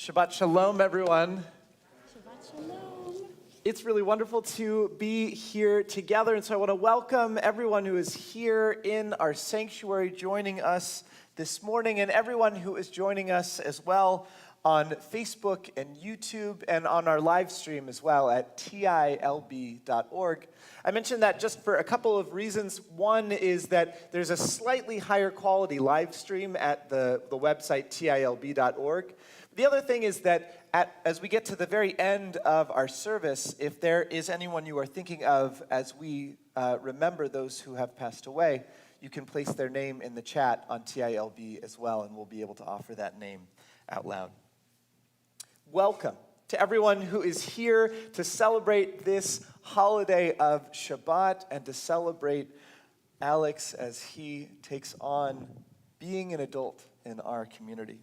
Shabbat Shalom, everyone. Shabbat Shalom. It's really wonderful to be here together, and so I want to welcome everyone who is here in our sanctuary joining us this morning, and everyone who is joining us as well on Facebook and YouTube and on our live stream as well at tilb.org. I mentioned that just for a couple of reasons. One is that there's a slightly higher quality live stream at the website tilb.org. The other thing is that as we get to the very end of our service, if there is anyone you are thinking of as we remember those who have passed away, you can place their name in the chat on TILB as well, and we'll be able to offer that name out loud. Welcome to everyone who is here to celebrate this holiday of Shabbat and to celebrate Alex as he takes on being an adult in our community.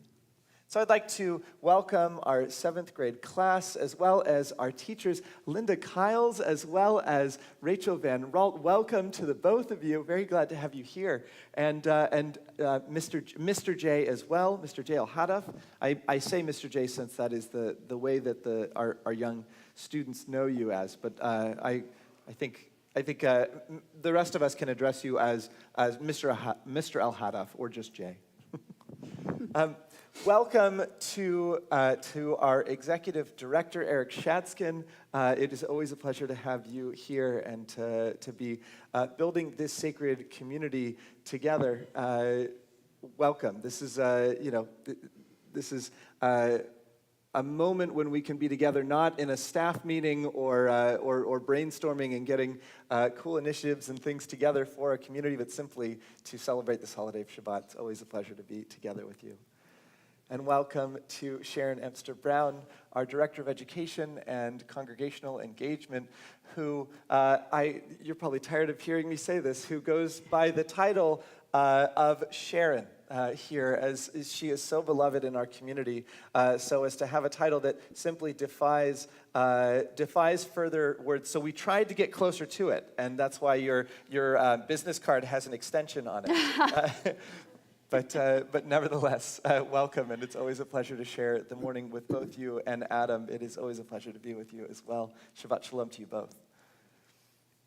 So I'd like to welcome our 7th grade class, as well as our teachers, Linda Kiles, as well as Rachel Van Ralt. Welcome to the both of you. Very glad to have you here. And Mr. J as well, Mr. J Al-Hadaf. I say Mr. J since that is the way that our young students know you as. But I think the rest of us can address you as Mr. Al-Hadaf or just J. Welcome to our executive director, Eric Shatskin. It is always a pleasure to have you here and to be building this sacred community together. Welcome. This is this is a moment when we can be together, not in a staff meeting or brainstorming and getting cool initiatives and things together for a community, but simply to celebrate this holiday of Shabbat. It's always a pleasure to be together with you. And welcome to Sharon Emster-Brown, our Director of Education and Congregational Engagement, who, you're probably tired of hearing me say this, who goes by the title of Sharon here, as she is so beloved in our community, so as to have a title that simply defies further words. So we tried to get closer to it, and that's why your business card has an extension on it. But nevertheless, welcome, and it's always a pleasure to share the morning with both you and Adam. It is always a pleasure to be with you as well. Shabbat Shalom to you both.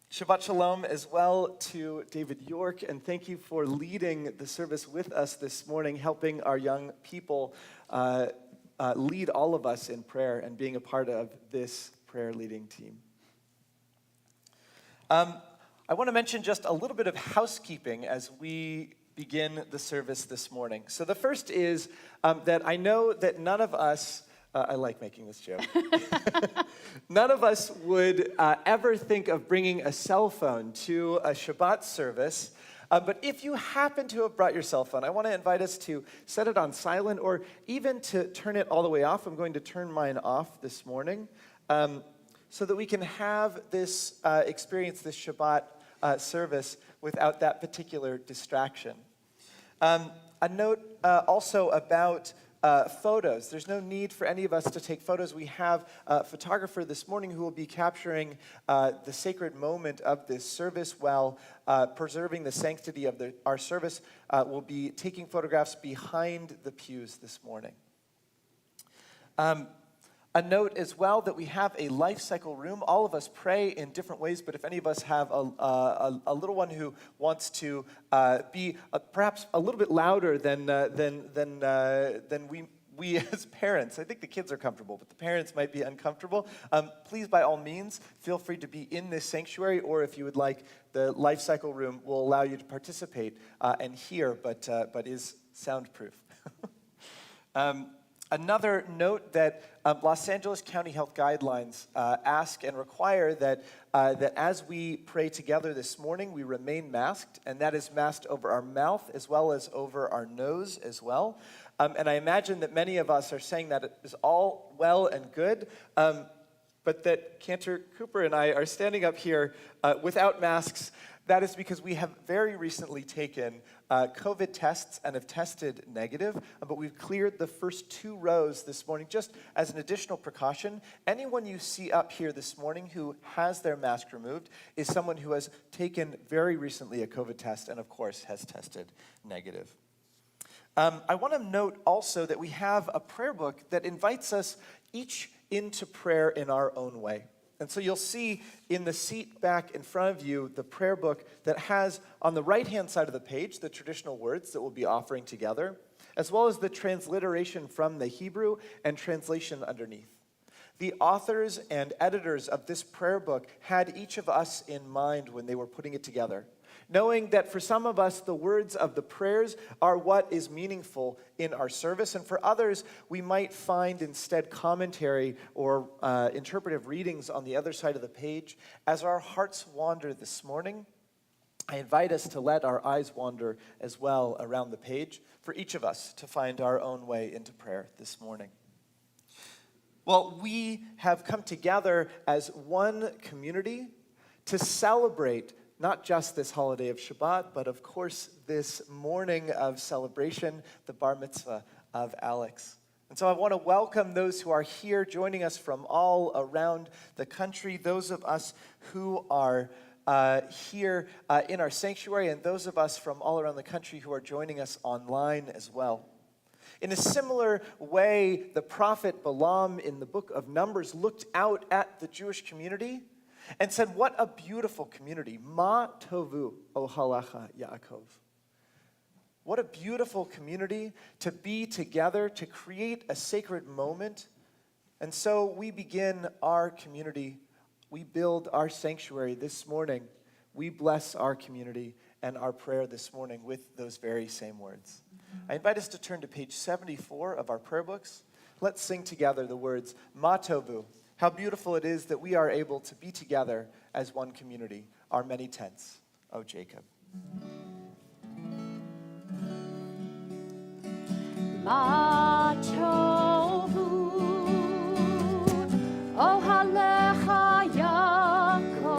Shabbat Shalom as well to David York, and thank you for leading the service with us this morning, helping our young people lead all of us in prayer and being a part of this prayer leading team. I want to mention just a little bit of housekeeping as we begin the service this morning. So the first is that I know that none of us, I like making this joke, none of us would ever think of bringing a cell phone to a Shabbat service. But if you happen to have brought your cell phone, I want to invite us to set it on silent or even to turn it all the way off. I'm going to turn mine off this morning so that we can have this experience, this Shabbat service without that particular distraction. A note also about photos. There's no need for any of us to take photos. We have a photographer this morning who will be capturing the sacred moment of this service while preserving the sanctity of our service. We'll be taking photographs behind the pews this morning. A note as well that we have a life cycle room. All of us pray in different ways, but if any of us have a little one who wants to be perhaps a little bit louder than we as parents, I think the kids are comfortable, but the parents might be uncomfortable. Please, by all means, feel free to be in this sanctuary, or if you would like, the life cycle room will allow you to participate and hear, but is soundproof. Another note that Los Angeles County Health Guidelines ask and require that as we pray together this morning, we remain masked, and that is masked over our mouth as well as over our nose as well. And I imagine that many of us are saying that it is all well and good, but that Cantor Cooper and I are standing up here without masks. That is because we have very recently taken COVID tests and have tested negative, but we've cleared the first 2 rows this morning just as an additional precaution. Anyone you see up here this morning who has their mask removed is someone who has taken very recently a COVID test and, of course, has tested negative. I want to note also that we have a prayer book that invites us each into prayer in our own way. And so you'll see in the seat back in front of you the prayer book that has on the right-hand side of the page the traditional words that we'll be offering together, as well as the transliteration from the Hebrew and translation underneath. The authors and editors of this prayer book had each of us in mind when they were putting it together, knowing that for some of us, the words of the prayers are what is meaningful in our service, and for others, we might find instead commentary or interpretive readings on the other side of the page. As our hearts wander this morning, I invite us to let our eyes wander as well around the page for each of us to find our own way into prayer this morning. Well, we have come together as one community to celebrate not just this holiday of Shabbat, but of course this morning of celebration, the bar mitzvah of Alex. And so I want to welcome those who are here joining us from all around the country, those of us who are here in our sanctuary, and those of us from all around the country who are joining us online as well. In a similar way, the prophet Balaam in the book of Numbers looked out at the Jewish community and said, what a beautiful community. Ma tovu ohalacha Yaakov. What a beautiful community to be together, to create a sacred moment. And so we begin our community. We build our sanctuary this morning. We bless our community and our prayer this morning with those very same words. I invite us to turn to page 74 of our prayer books. Let's sing together the words, Ma tovu. How beautiful it is that we are able to be together as one community, our many tents, O Jacob. Ma tovu, ohalecha Yaakov,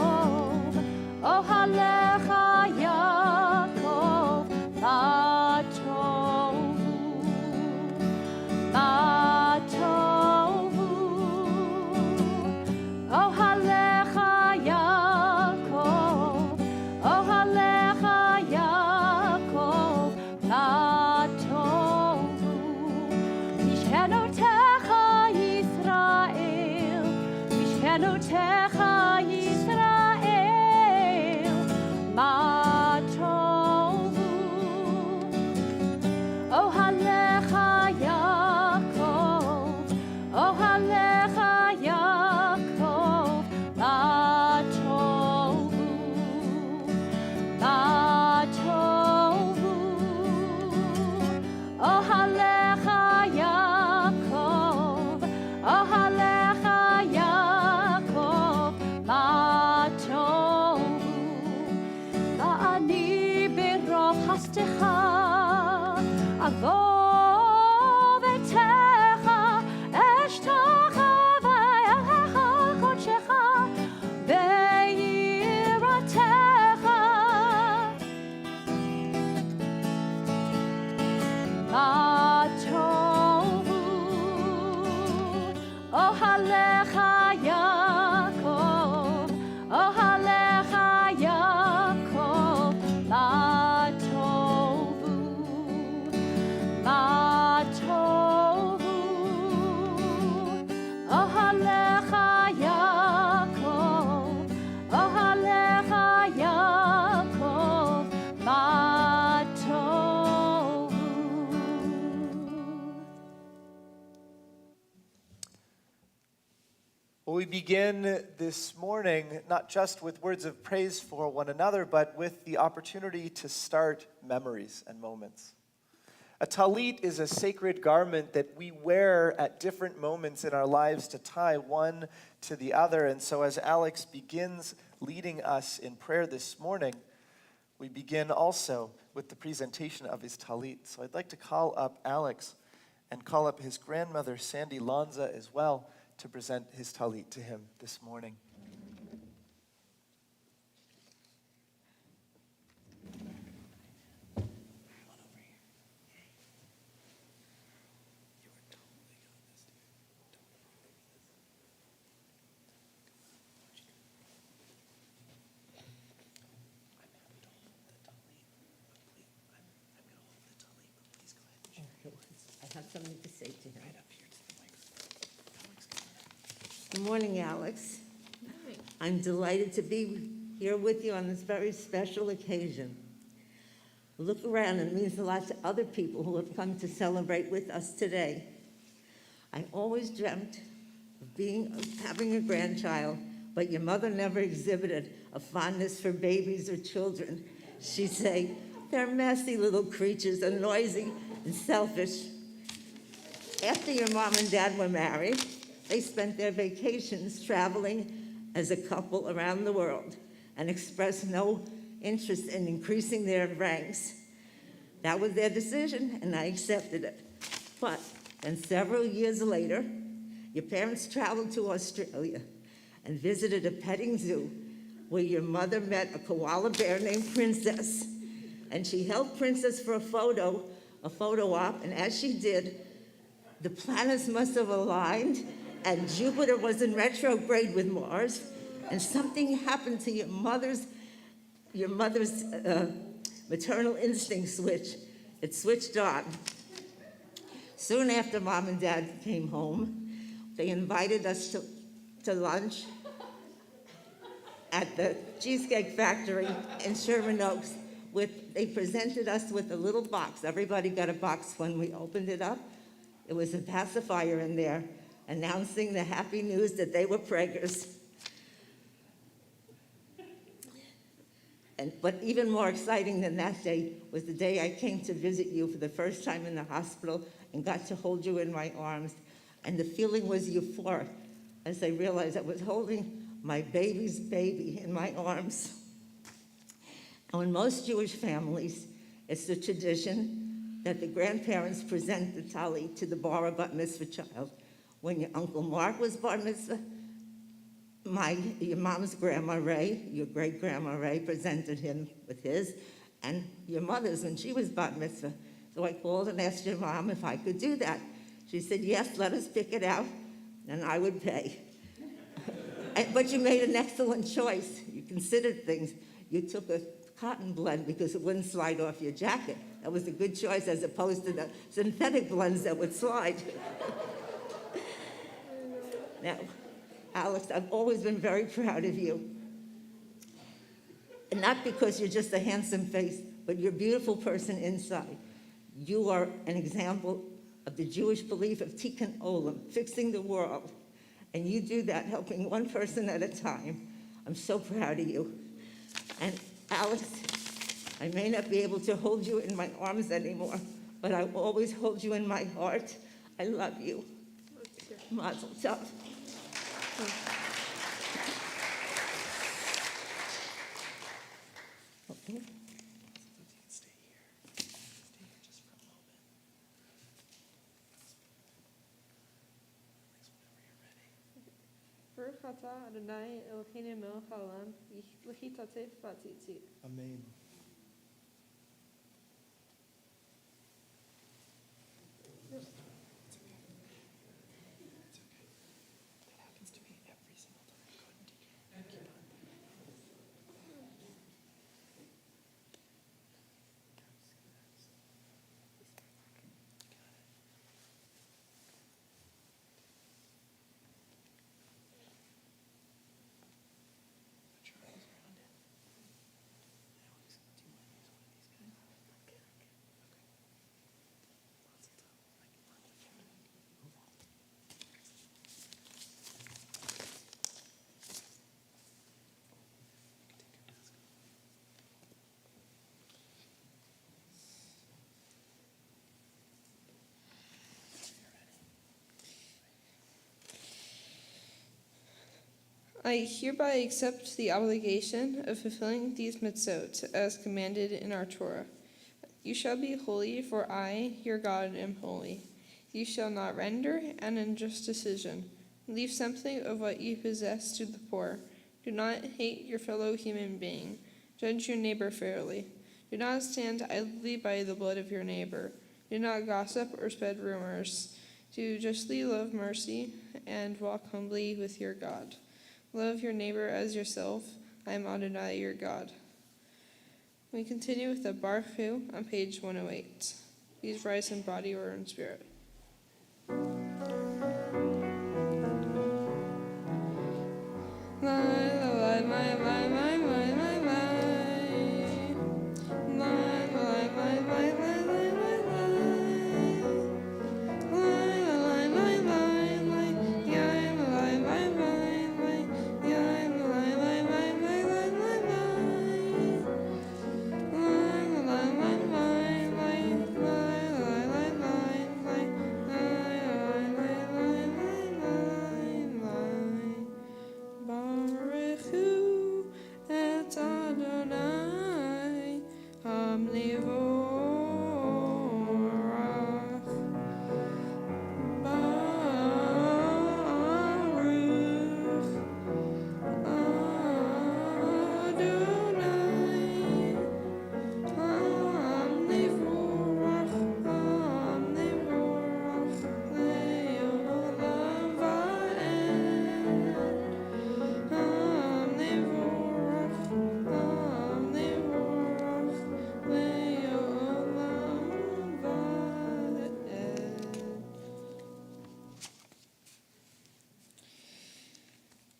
ohalecha Yaakov, ma tovu, ma tovu, ohalecha Yaakov, ohalecha Yaakov, ma tovu. Mishkenotecha Yisrael, Mishkenotecha Yisrael, ma tovu. Ohalecha Yaakov, ohalecha Yaakov, ma tovu, ma tovu. Ohalecha Yaakov, ohalecha Yaakov, ma tovu. Va'ani berov hastecha, avo v'techa, eshtecha v'elecha kodshecha, ve'yiratecha. Ma tovu, ohalecha Yaakov, ohalecha Yaakov, ma tovu, ma tovu, ohalecha Yaakov, ohalecha Yaakov, ma tovu. Well, we begin this morning not just with words of praise for one another, but with the opportunity to start memories and moments. A talit is a sacred garment that we wear at different moments in our lives to tie one to the other. And so as Alex begins leading us in prayer this morning, we begin also with the presentation of his talit. So I'd like to call up Alex and call up his grandmother, Sandy Lanza, as well, to present his talit to him this morning. something to say to him. Good morning, Alex. I'm delighted to be here with you on this very special occasion. Look around, it means a lot to other people who have come to celebrate with us today. I always dreamt of having a grandchild, but your mother never exhibited a fondness for babies or children. She'd say, they're messy little creatures, and noisy and selfish. After your mom and dad were married, they spent their vacations traveling as a couple around the world and expressed no interest in increasing their ranks. That was their decision, and I accepted it. But then several years later, your parents traveled to Australia and visited a petting zoo where your mother met a koala bear named Princess. And she held Princess for a photo op, and as she did, the planets must have aligned, and Jupiter was in retrograde with Mars, and something happened to your mother's maternal instinct switch. It switched on. Soon after Mom and Dad came home, they invited us to lunch at the Cheesecake Factory in Sherman Oaks. They presented us with a little box. Everybody got a box when we opened it up. It was a pacifier in there announcing the happy news that they were preggers. But even more exciting than that day was the day I came to visit you for the first time in the hospital and got to hold you in my arms. And the feeling was euphoric as I realized I was holding my baby's baby in my arms. Now, in most Jewish families, it's the tradition that the grandparents present the tali to the bar or bat mitzvah child. When your Uncle Mark was bar mitzvah, your mom's grandma Ray, your great-grandma Ray, presented him with his, and your mother's when she was bat mitzvah. So I called and asked your mom if I could do that. She said, yes, let us pick it out, and I would pay. But you made an excellent choice. You considered things. You took a cotton blend because it wouldn't slide off your jacket. That was a good choice as opposed to the synthetic blends that would slide. Now, Alex, I've always been very proud of you. And not because you're just a handsome face, but you're a beautiful person inside. You are an example of the Jewish belief of tikkun olam, fixing the world. And you do that, helping one person at a time. I'm so proud of you. And Alex, I may not be able to hold you in my arms anymore, but I will always hold you in my heart. I love you. Mazel tov. Okay. Stay here just for a moment. Baruch atah Adonai Eloheinu melech haolam, v'chitatef v'tzitzit. Amen. That happens to me every single time I go to DK. I hereby accept the obligation of fulfilling these mitzvot as commanded in our Torah. You shall be holy, for I, your God, am holy. You shall not render an unjust decision. Leave something of what you possess to the poor. Do not hate your fellow human being. Judge your neighbor fairly. Do not stand idly by the blood of your neighbor. Do not gossip or spread rumors. Do justly, love mercy, and walk humbly with your God. Love your neighbor as yourself. I am Adonai, your God. We continue with the Baruch Hu on page 108. Please rise in body or in spirit.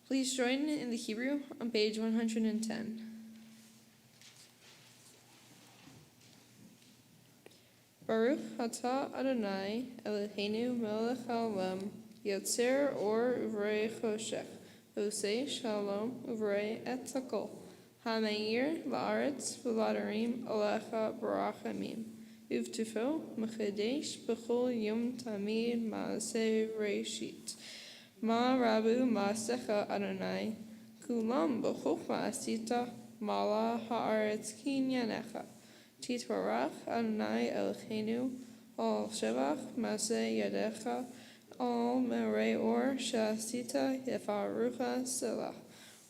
Please join in the Hebrew on page 110. Baruch atah Adonai Eloheinu melech haolam yotzer or uvrei choshech oseh shalom uvrei et hakol hameir la'aretz v'ladarim alecha barachamim uvtufo mechadesh b'chol yom tamid ma'aseh reshit Ma rabu ma'asecha Adonai kulam b'chokhmah asita mala ha'aretz kinyanecha Titvarach Adonai Eloheinu al shevach maseh yadecha al merei or shasita yefarucha selah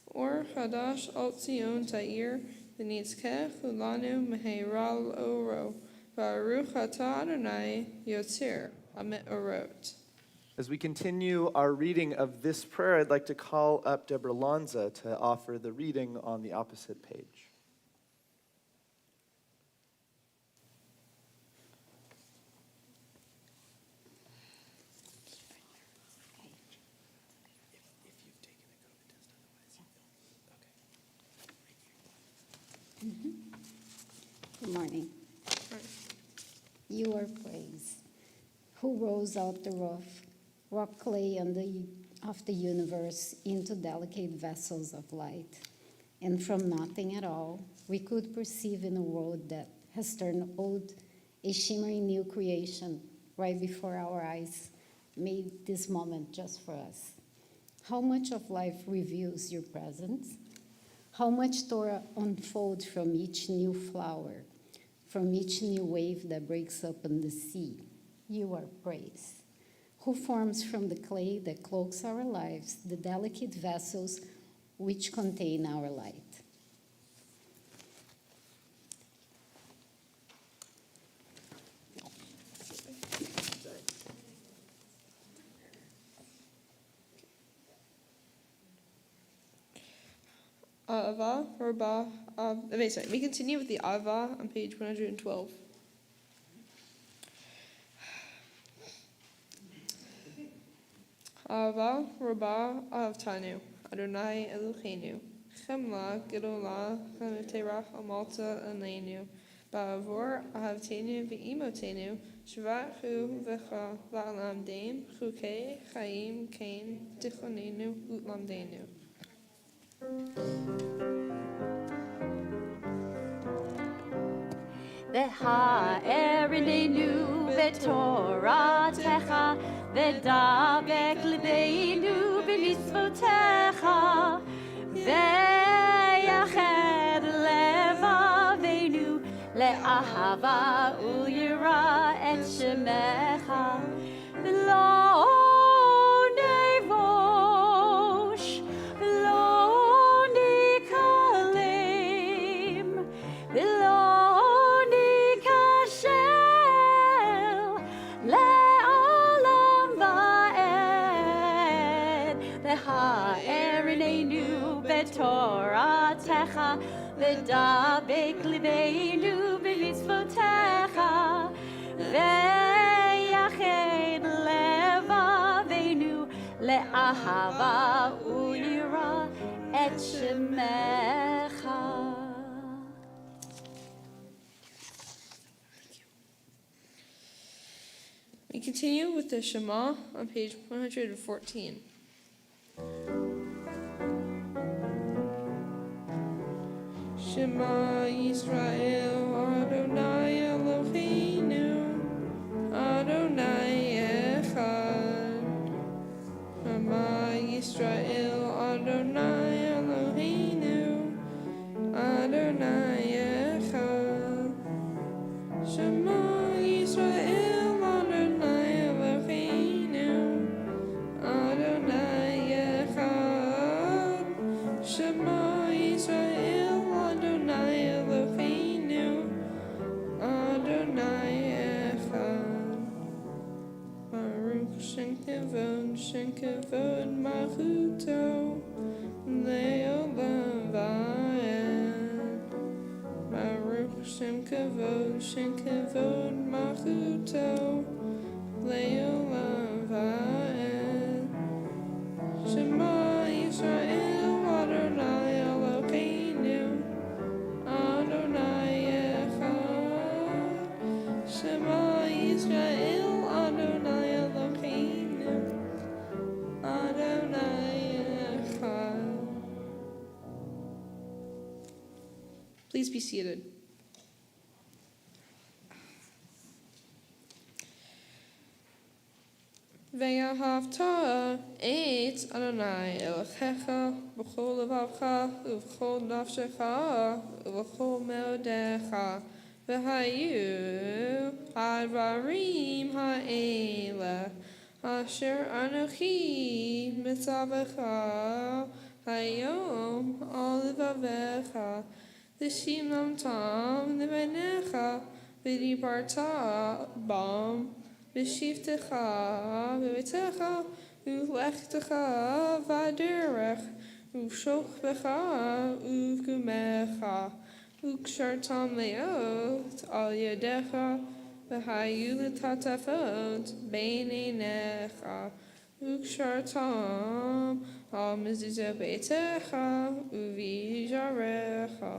or chadash al tzion ta'ir v'nitzkeh kulanu meheral oro Baruch atah Adonai yotzer amet orot. As we continue our reading of this prayer, I'd like to call up Deborah Lanza to offer the reading on the opposite page. Good morning. You are praised, who rose out the rough clay of the universe into delicate vessels of light. And from nothing at all, we could perceive in a world that has turned old, a shimmering new creation right before our eyes, made this moment just for us. How much of life reveals your presence? How much Torah unfolds from each new flower, from each new wave that breaks up in the sea. You are praised, who forms from the clay that cloaks our lives, the delicate vessels which contain our light. Ava, Rabah, we continue with the Ava on page 112. Ava, Rabah, Avtanu, Adonai Eloheinu, Chemla, Gedolah, Chanuterach, Amalta, Aleinu, Ba'avor, Ahavtenu, Ve'imotenu, Shvachu, Vecha, La'alam Daim, Chukei, Chaim, Kain, Tichonenu, Utlamdenu. V'ha'erinenu v'toratecha v'dabek libeinu b'mitzvotecha v'yached levavenu le'ahava u'yira et shemecha v'lo nevosh v'lo nikalim v'lo Toratecha v'dabek libeinu b'mitzvotecha v'yached לאהבה וליראה את שמך. We continue with the Shema on page 114. Shema Yisrael Adonai Eloheinu Adonai Echad. Shema Yisrael Adonai Eloheinu Adonai Echad. Shema Yisrael Adonai Eloheinu Adonai Echad. Shema Yisrael Adonai Eloheinu Adonai Echad. Baruch Shem Kavod Malchuto Le'olam Va'ed. Baruch Shem Kavod Malchuto Le'olam Va'ed. Shema Yisrael Adonai Eloheinu Adonai Echad. Shema Yisrael Adonai Eloheinu Adonai Echad. Please be seated. Ve'ahavta et Adonai Elohecha b'chol levavcha u'b'chol nafshecha u'b'chol meodecha v'hayu advarim ha'ela asher anochi mitzavecha hayom al levavecha l'shimam tam levanecha v'dibarta bam B'shivtecha v'bitecha u'lechtecha v'aderech u'shochbecha u'kumecha u'kshartam leot al yadecha v'hayu l'tatafot beinenecha u'kshartam al mezuzah beitecha u'vijarecha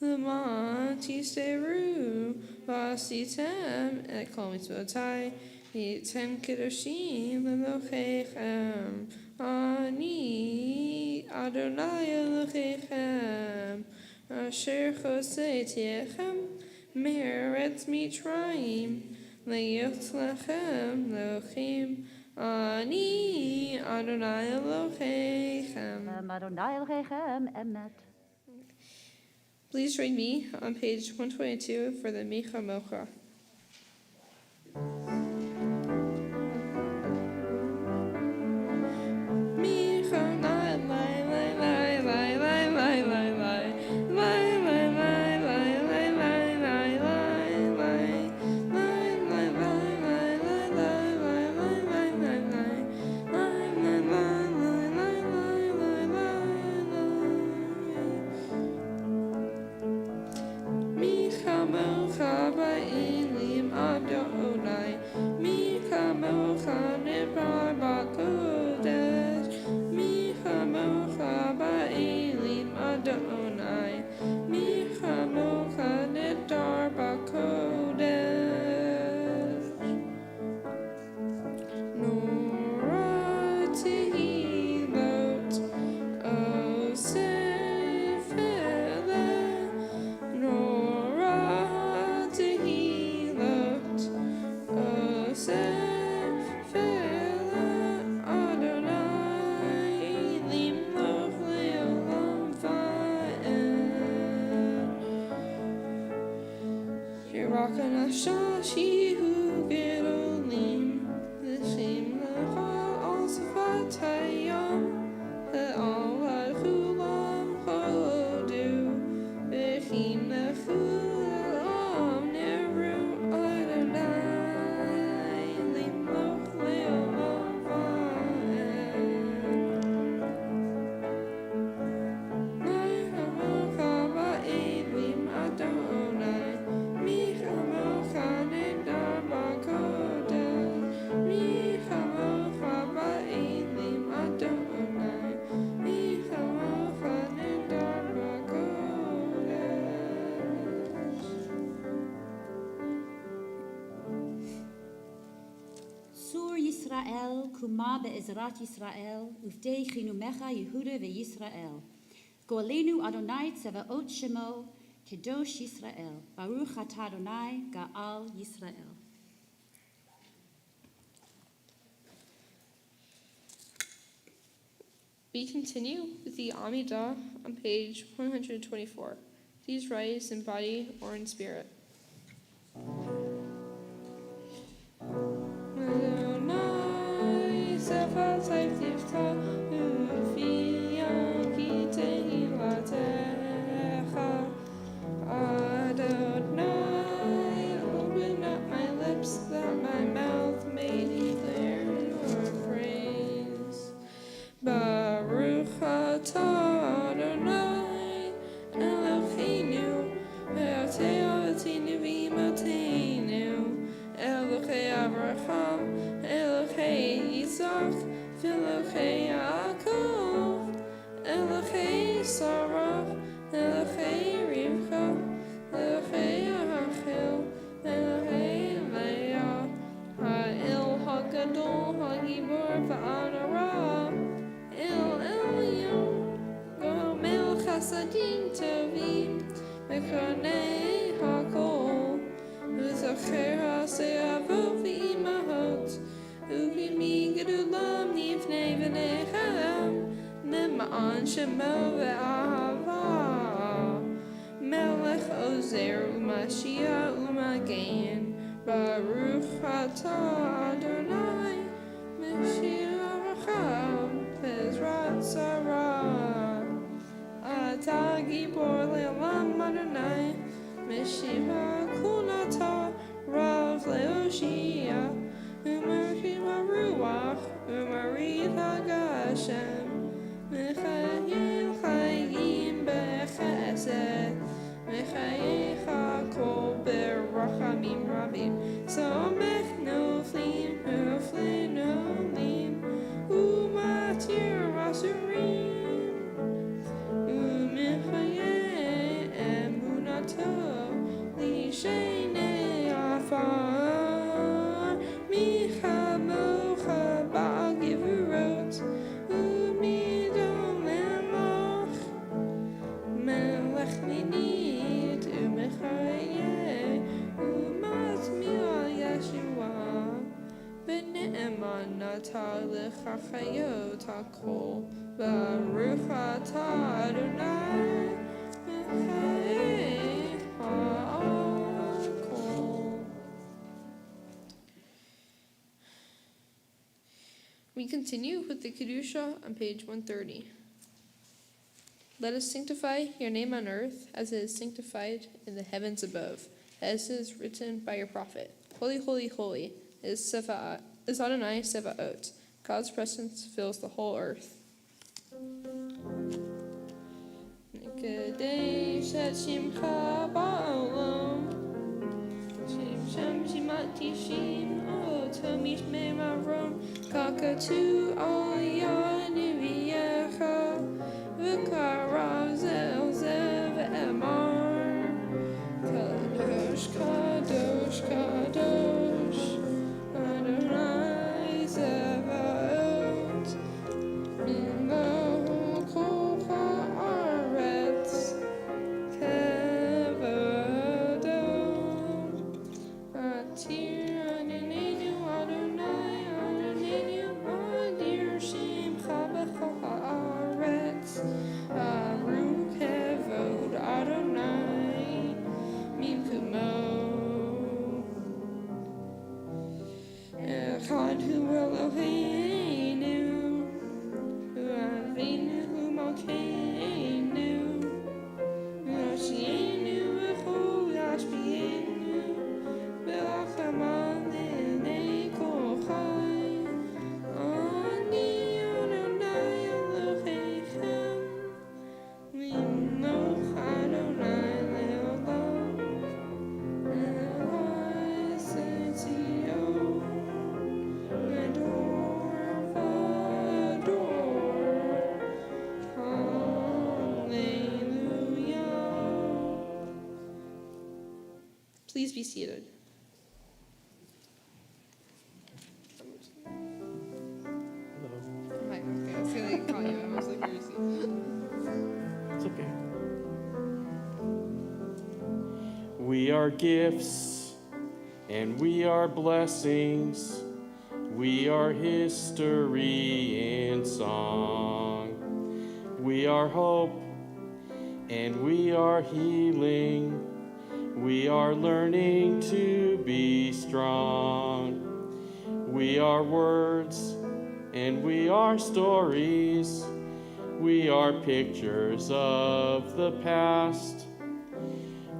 L'man tisteru v'asitem et kol mitzvotai v'yitem kedoshim l'Elohechem Ani Adonai Elohechem asher choseitechem me'eretz Mitzrayim le'yot lechem l'Elohim Ani Adonai Elohechem. Adonai Elohechem emet. Please join me on page 122 for the Micha Mocha. Yisrael, Kuma be'ezrat Yisrael, Ufdei chinumecha Yehuda ve'Yisrael. Go'alenu Adonai tzevaot shemo, Kedosh Yisrael. Baruch atah Adonai, Ga'al Yisrael. We continue with the Amidah on page 124. Please rise in body or in spirit. Adonai, open up my lips that my mouth may declare your praise. Baruch atah Adonai, Eloheinu, ve'atei avotinu v'imotenu, Elokei Avraham, Elokei Yitzchak, v'Elokei Yaakov, Elokei Sarah, Elokei Rivka, Elokei Rachel, Elokei Leah, Ha'el HaGadol, HaGibor v'Anara, El Elyon, Gomel Chasadim Tovim, Mekonei HaKol, Uzacher HaSe'avot v'imahot, Uvimi Gedulam Nifnei v'nechem, Nema'an Shemo ve'ahava, Melech Ozer u'Mashiach u'Magen, Baruch atah Adonai, Mashiach Racham, Bezrat Sarah, Atah Gibor Le'olam Adonai, Meshiva Kunata, Rav Le'oshia, U'Marchim HaRuach, U'Marit HaGashem, Mechayel Chayim Bechesed, Mechayel Chakol Berachamim Rabim, Somech Noflim, Noflim Nolim, U'Matir Rasurim, U'Mechayel Emunato, Lishenei Afar, Micha Mocha Ba'al Gevurot, U'Midon Lemoch, Melech Ninit, U'Mechayel, U'Matmi'al Yeshua, B'ne'eman Natah L'Chachayot HaKol, Baruch atah Adonai, Mechayel HaKol. We continue with the Kedusha on page 130. Let us sanctify your name on earth as it is sanctified in the heavens above, as is written by your prophet. Holy, holy, holy is Adonai Sevaot. God's presence fills the whole earth. Nekadesh et Shimcha ba'olam, Shem Shimat Tishim, O Tomish Me'marom, Kakatu Al Yaniviyecha, V'karav Zel Zev Emar, Kadosh, Kadosh, Kadosh, Adonai Zevaot, Mimbo Kol Haaretz, Kevado, Atir Adonenu Adonai, Adonenu Adir Shimcha B'chol Haaretz, Baruch Kevod Adonai, Mimkumo. Echad hu Eloheinu, hu Avinu hu Malkeinu, hu Yoshienu v'chol Yashbienu, v'lachamah l'nei kol chai, Ani Adonai Elohechem, V'imloch Adonai le'olam, Eloi Zetzion, Ador v'ador, Hallelujah. Please be seated. We are gifts and we are blessings. We are history in song. We are hope and we are healing. We are learning to be strong. We are words and we are stories. We are pictures of the past.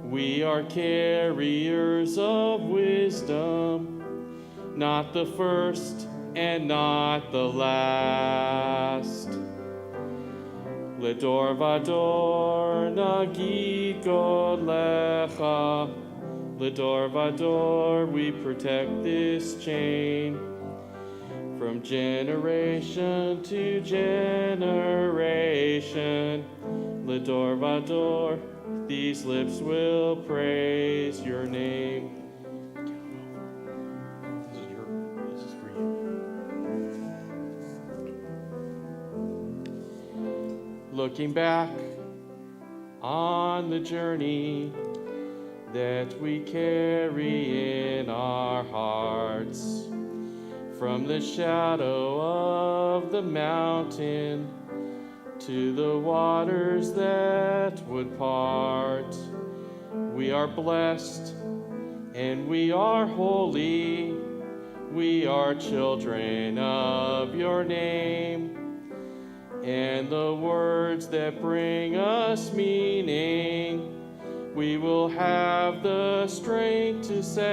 We are carriers of wisdom, not the first and not the last. Ledor vador nagid god lecha. Ledor vador, we protect this chain. From generation to generation, Ledor vador, these lips will praise your name. This is for you. Looking back on the journey that we carry in our hearts, from the shadow of the mountain to the waters that would part. We are blessed and we are holy. We are children of your name. And the words that bring us meaning, we will have the strength to say.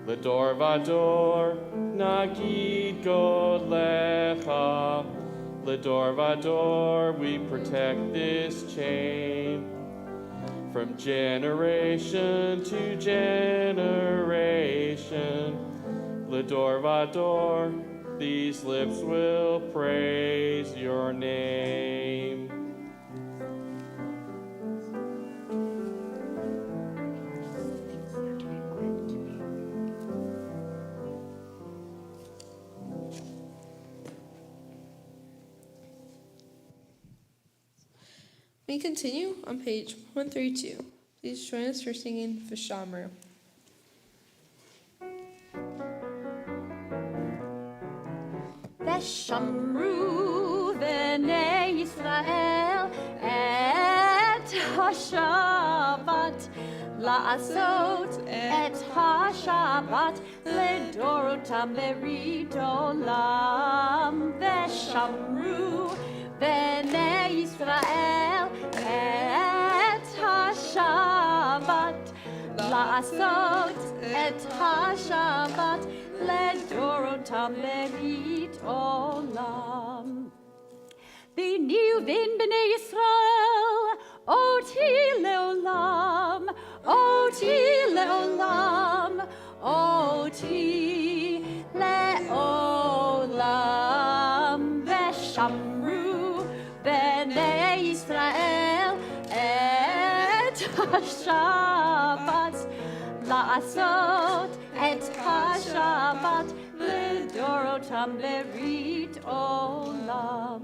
Ledor vador nagid god lecha. Ledor vador, we protect this chain. From generation to generation, Ledor vador, these lips will praise your name. We continue on page 132. Please join us for singing Vishamru. ושמרו בני ישראל את השבת, לעשות את השבת לדורותם ברית עולם. ושמרו בני ישראל את השבת, לעשות את השבת לדורותם ברית עולם. בניבין בני ישראל אותי לעולם, אותי לעולם, אותי לעולם. ושמרו בני ישראל את השבת, לעשות את השבת לדורותם ברית עולם.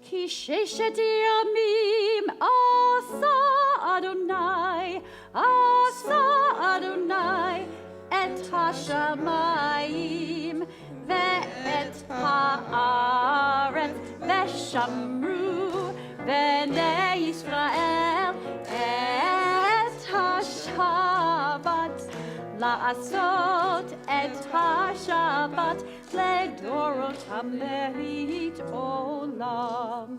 כי ששת ימים עשה אדוני, עשה אדוני את השמיים ואת הארץ. ושמרו בני ישראל את השבת, לעשות את השבת לדורותם ברית עולם.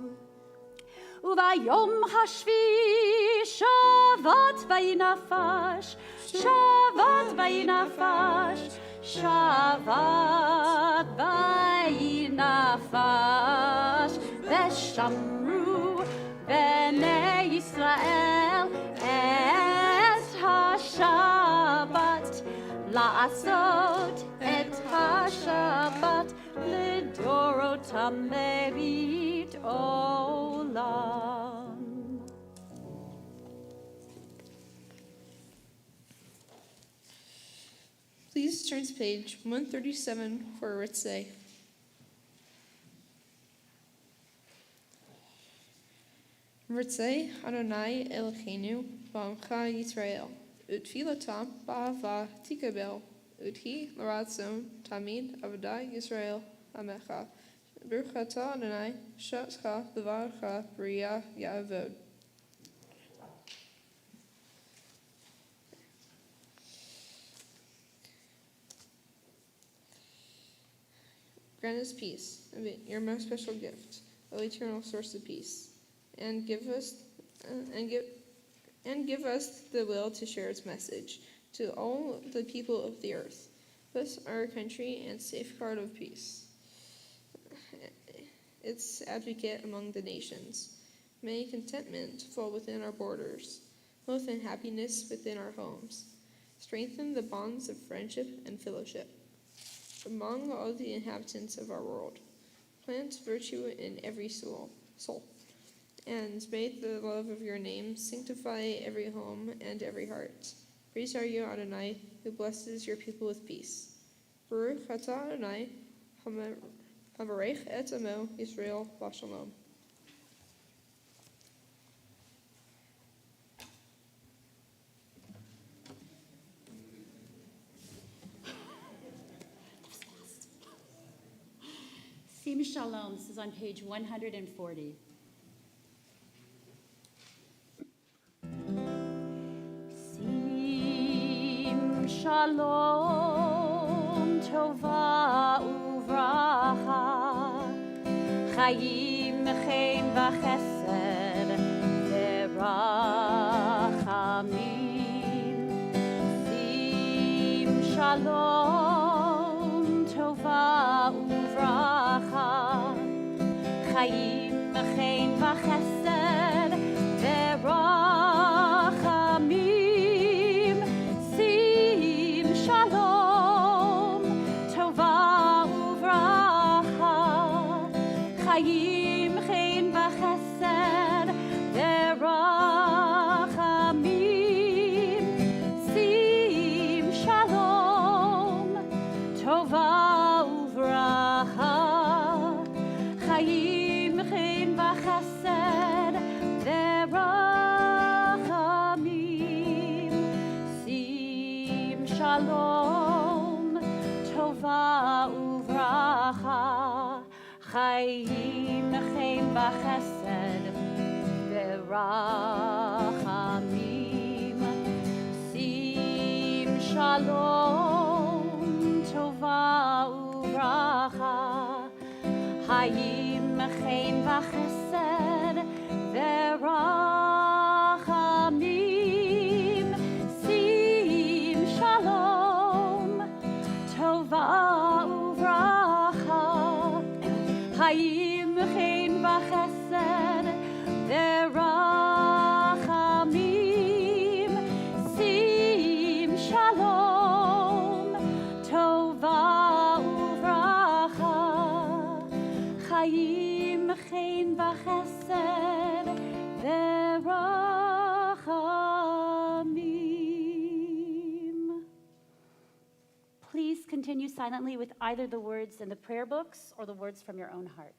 וביום השביעי שבת וינפש, שבת וינפש, שבת וינפש. ושמרו בני ישראל את השבת, לעשות את השבת לדורותם ברית עולם. Please turn to page 137 for Ritzei Adonai Eloheinu Ba'amcha Yisrael Utfilatam Ba'ava Tikabel Uthi Laratzon Tamid Avodah Yisrael Amecha Birchata Adonai Shatcha Levarcha Bria Ya'avod. Grant us peace, your most special gift, O eternal source of peace, and give us the will to share its message to all the people of the earth. Bless our country and safeguard of peace, its advocate among the nations. May contentment fall within our borders, health and happiness within our homes. Strengthen the bonds of friendship and fellowship among all the inhabitants of our world. Plant virtue in every soul, and may the love of your name sanctify every home and every heart. Praise are you, Adonai, who blesses your people with peace. Baruch atah Adonai, havarech et amo Yisrael v'shalom. Sim Shalom. This is on page 140. Sim Shalom Tova Uvracha Chayim Chen V'Chesed V'Rachamim Sim Shalom Tova Uvracha Chayim Chen V'Chesed V'Rachamim Sim Shalom Tova Uvracha Chayim Chen V'Chesed V'Rachamim Sim Shalom Tova Uvracha Chayim Chen V'Chesed V'Rachamim Sim Shalom Tova Uvracha Chayim Chen V'Chesed V'Rachamim Sim Shalom Tova Uvracha Chayim Chen V'Chesed V'Rachamim Sim Shalom Tova Uvracha Chayim Chen V'Chesed V'Rachamim Sim Shalom Tova Uvracha Chayim Chen V'Chesed V'Rachamim. Please continue silently with either the words in the prayer books or the words from your own heart.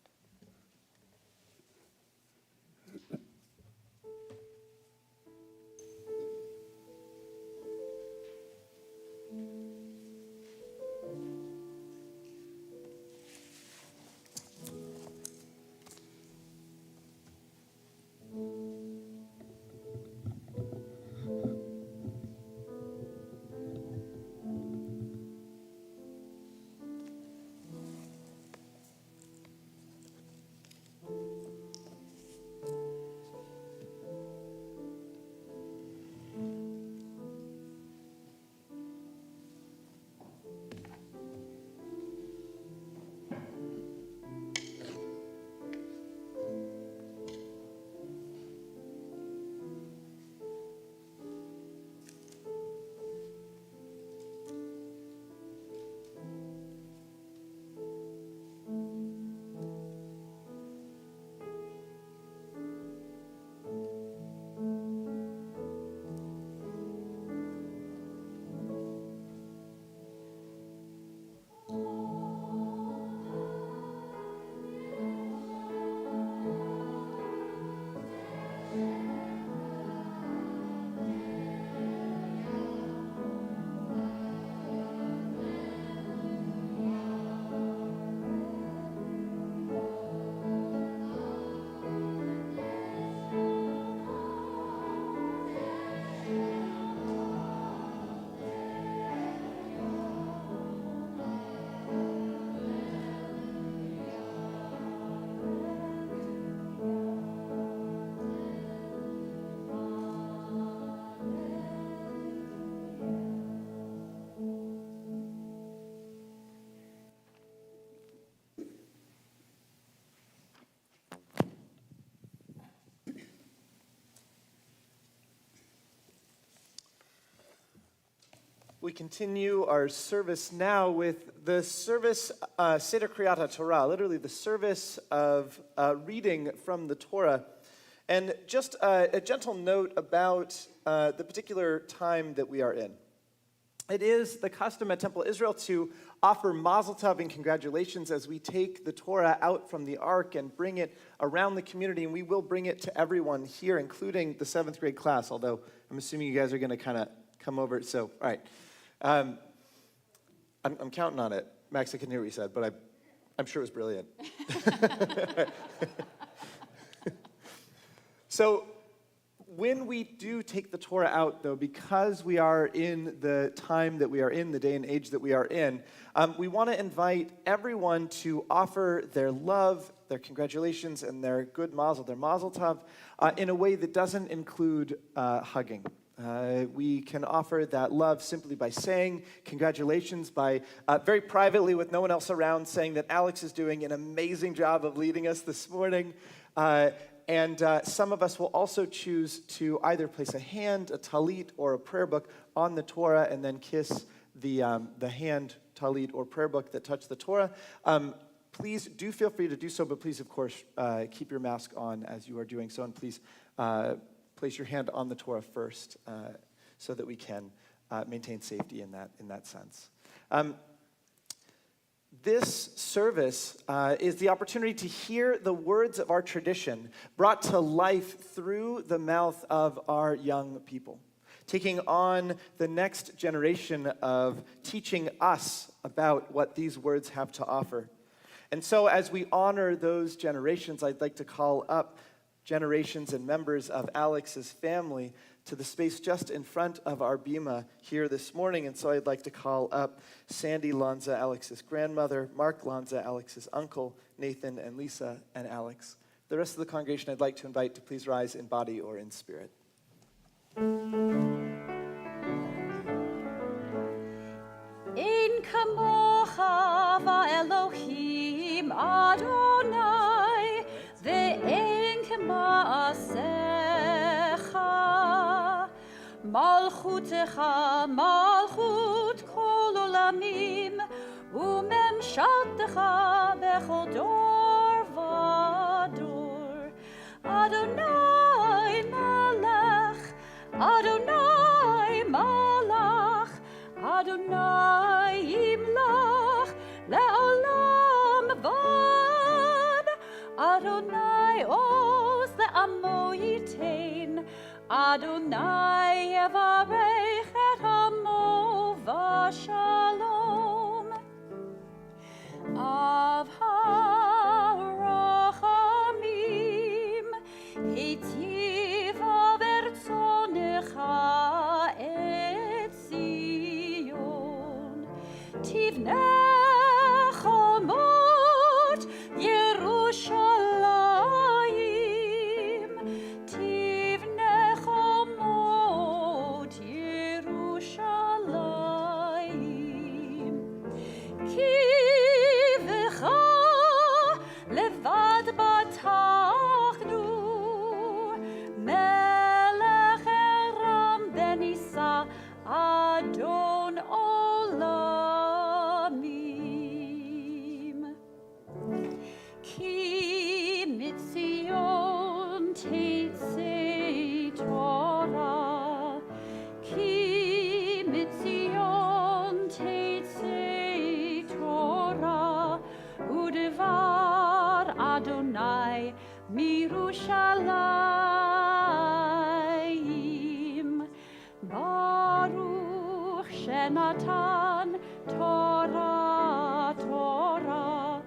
We continue our service now with the service Seder Kriyat Torah, literally the service of reading from the Torah. And just a gentle note about the particular time that we are in. It is the custom at Temple Israel to offer mazel tov and congratulations as we take the Torah out from the ark and bring it around the community, and we will bring it to everyone here, including the 7th grade class, although I'm assuming you guys are going to kind of come over. So, all right. I'm counting on it. Max, I couldn't hear what you said, but I'm sure it was brilliant. So when we do take the Torah out, though, because we are in the time that we are in, the day and age that we are in, we want to invite everyone to offer their love, their congratulations, and their good mazel, their mazel tov, in a way that doesn't include hugging. We can offer that love simply by saying congratulations, by very privately with no one else around saying that Alex is doing an amazing job of leading us this morning. And some of us will also choose to either place a hand, a talit, or a prayer book on the Torah and then kiss the hand, talit, or prayer book that touch the Torah. Please do feel free to do so, but please, of course, keep your mask on as you are doing so, and please place your hand on the Torah first so that we can maintain safety in that sense. This service is the opportunity to hear the words of our tradition brought to life through the mouth of our young people, taking on the next generation of teaching us about what these words have to offer. And so as we honor those generations, I'd like to call up generations and members of Alex's family to the space just in front of our bima here this morning. And so I'd like to call up Sandy Lanza, Alex's grandmother, Mark Lanza, Alex's uncle, Nathan and Lisa and Alex. The rest of the congregation I'd like to invite to please rise in body or in spirit. In kamocha va'Elohim Adonai ve'en k'ma'asecha malchutecha malchut kol olamim u'memshaltecha bechol dor v'dor Adonai malach Adonai malach Adonai yimlach le'olam vad Adonai oz le'amo yitain Adonai yevarech et amo v'shalom Av ha'rachamim hitiv avertzonecha et Zion Tivnei chomot Yerushalayim Tivnei chomot Yerushalayim Ki v'cha levad batachnu Melech Eram benisa Adon olamim Ki mitzion teitzei Torah Ki mitzion teitzei Torah Udevar Adonai mirushalayim Baruch Shenatan Torah Torah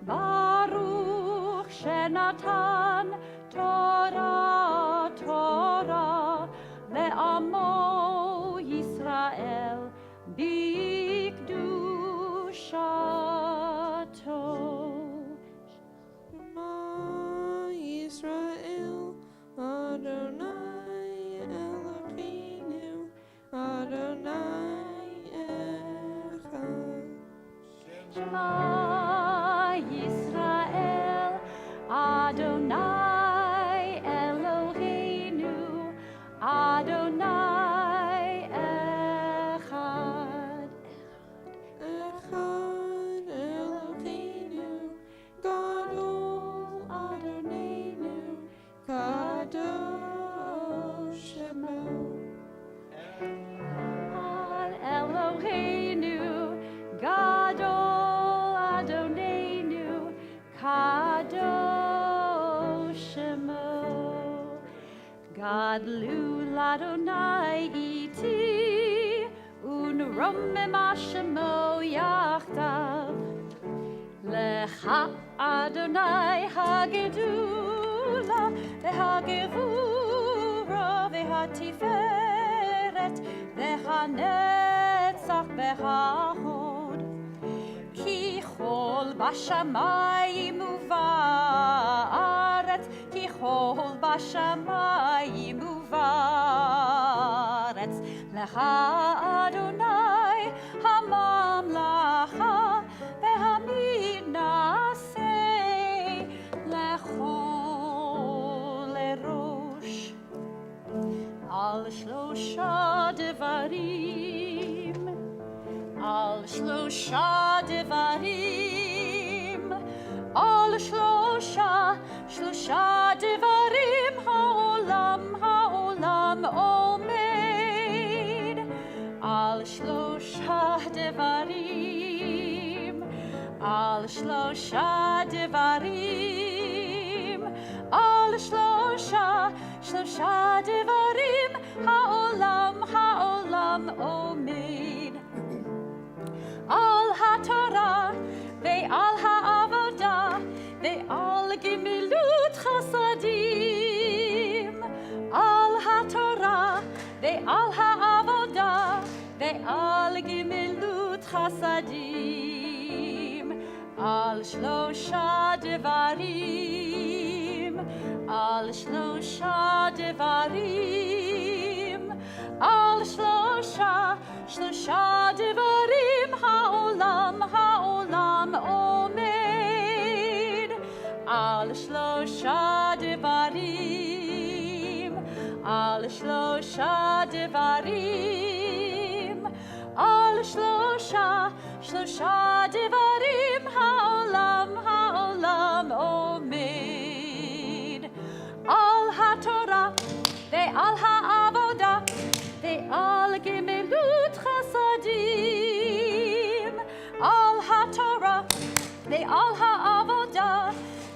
Baruch Shenatan Torah Torah Le'amo Yisrael Bikdushato Shema Yisrael Adonai Elokeinu Adonai Kadosh Shemo. Eloheinu, Gadol Adonenu, Kadosh Shemo. Gadlu l'Adonai iti, unromem Shemo yachtav. Lecha Adonai hagedula, v'hagevura, v'hatiferet, v'hanetzach, v'hahod. Ki chol b'shamayim uvaretz, ki chol b'shamayim uvaretz. Lecha Adonai hamamlacha, v'haminaseh lechol erosh. Al shlosha devarim, al shlosha devarim, al shlosha devarim, ha'olam omed. Al shlosha devarim, al shlosha devarim, al shlosha devarim, ha'olam omed. Al haTorah ve'al ha'avodah ve'al gemilut chasadim. Al haTorah ve'al ha'avodah ve'al gemilut chasadim. Al shlosha devarim, al shlosha devarim, al shlosha devarim, ha'olam omed. Al shlosha devarim, al shlosha devarim, al shlosha devarim, ha'olam omed. Al haTorah ve'al ha'avodah ve'al gemilut chasadim. Al haTorah ve'al ha'avodah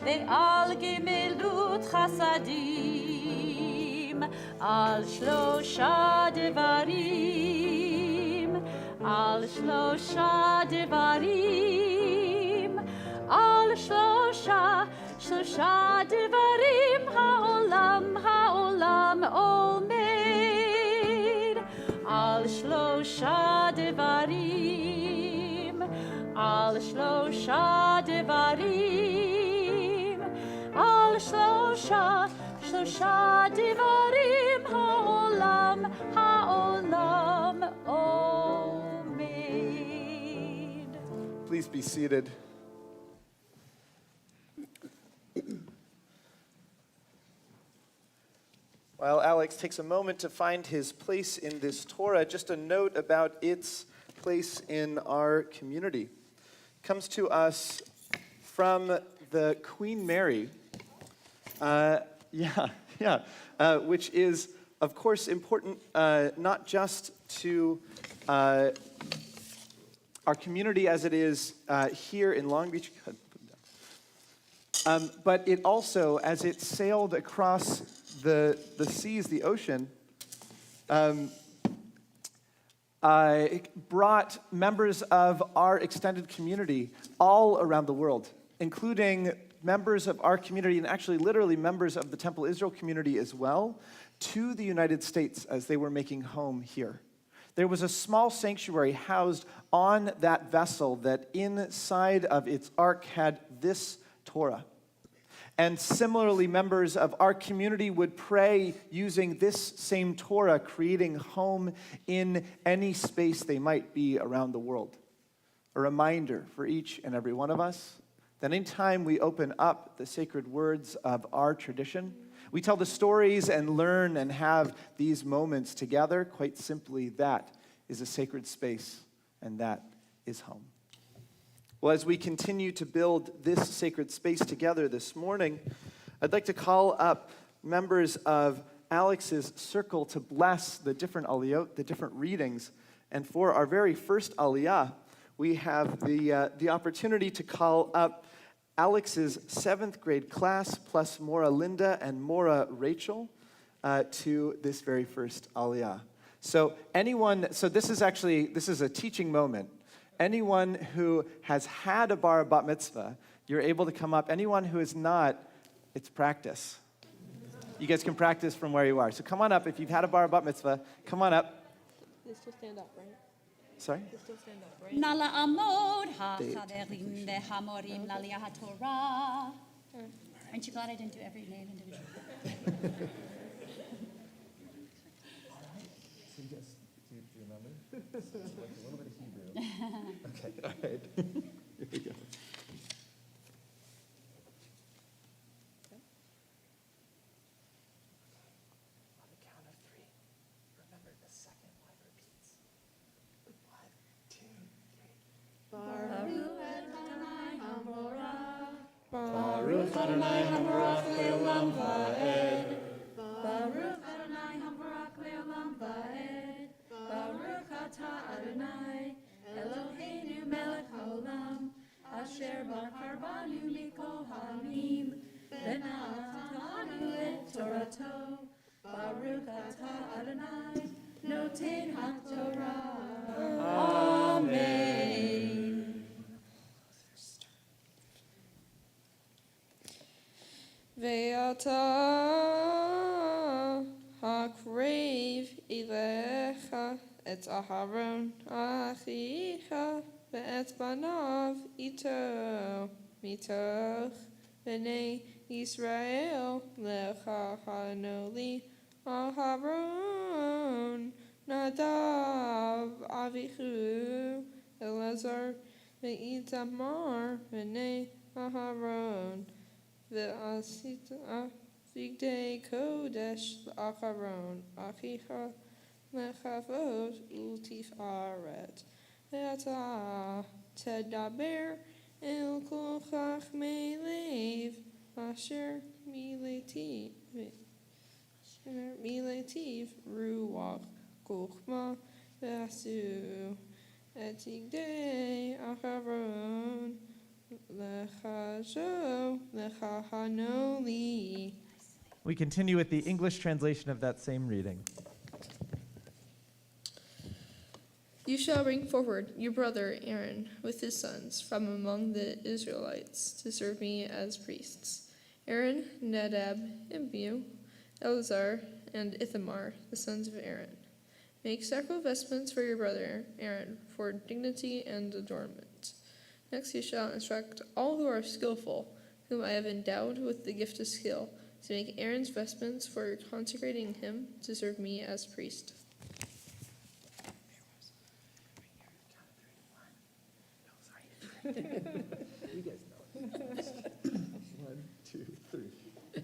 ve'al gemilut chasadim. Al shlosha devarim, al shlosha devarim, al shlosha devarim, ha'olam omed. Al shlosha devarim, al shlosha devarim, al shlosha devarim, ha'olam omed. Please be seated. While Alex takes a moment to find his place in this Torah, just a note about its place in our community. It comes to us from the Queen Mary, which is, of course, important not just to our community as it is here in Long Beach, but it also, as it sailed across the seas, the ocean, brought members of our extended community all around the world, including members of our community and actually literally members of the Temple Israel community as well, to the United States as they were making home here. There was a small sanctuary housed on that vessel that inside of its ark had this Torah. And similarly, members of our community would pray using this same Torah, creating home in any space they might be around the world. A reminder for each and every one of us that anytime we open up the sacred words of our tradition, we tell the stories and learn and have these moments together. Quite simply, that is a sacred space, and that is home. Well, as we continue to build this sacred space together this morning, I'd like to call up members of Alex's circle to bless the different aliyot, the different readings. And for our very first aliyah, we have the opportunity to call up Alex's 7th grade class, plus Mora Linda and Mora Rachel, to this very first aliyah. So this is a teaching moment. Anyone who has had a bar bat mitzvah, you're able to come up. Anyone who is not, it's practice. You guys can practice from where you are. So come on up. If you've had a bar bat mitzvah, come on up. They still stand up, right? Sorry? They still stand up, right? Nala amod ha-chaverim ve'hamorim l'aliyah haTorah. Aren't you glad I didn't do every name individually? Do you remember? Like a little bit of Hebrew. Okay, all right. Here we go. On the count of 3, remember the second line repeats. 1, 2, 3. Baruch Adonai Hamarach Le'olam Va'ed. Baruch Adonai Hamarach Le'olam Va'ed. Baruch Atah Adonai Eloheinu Melech Haolam Asher Bachar Banu Mikol Ha'amim V'na'atanu et Torato. Baruch Atah Adonai Noten HaTorah. Amen. Ve'ata hakrev elecha et Aharon achicha ve'et banav ito mitoch b'nei Yisrael lecha hanoli Aharon Nadav Avihu Elazar ve'itamar b'nei Aharon Ve'asita Vigdei Kodesh L'Acharon Achicha Lechavot Ultifaret Ve'ata Tedaber El Kol Chachmei Lev Asher Miletiv Ruach Kochma Ve'asu Etigdei Acharon We continue with the English translation of that same reading. You shall bring forward your brother Aaron with his sons from among the Israelites to serve me as priests. Aaron, Nadab, Abihu, Eleazar, and Ithamar, the sons of Aaron. Make sacral vestments for your brother Aaron for dignity and adornment. Next you shall instruct all who are skillful, whom I have endowed with the gift of skill, to make Aaron's vestments for consecrating him to serve me as priest. You guys know it. 1, 2, 3.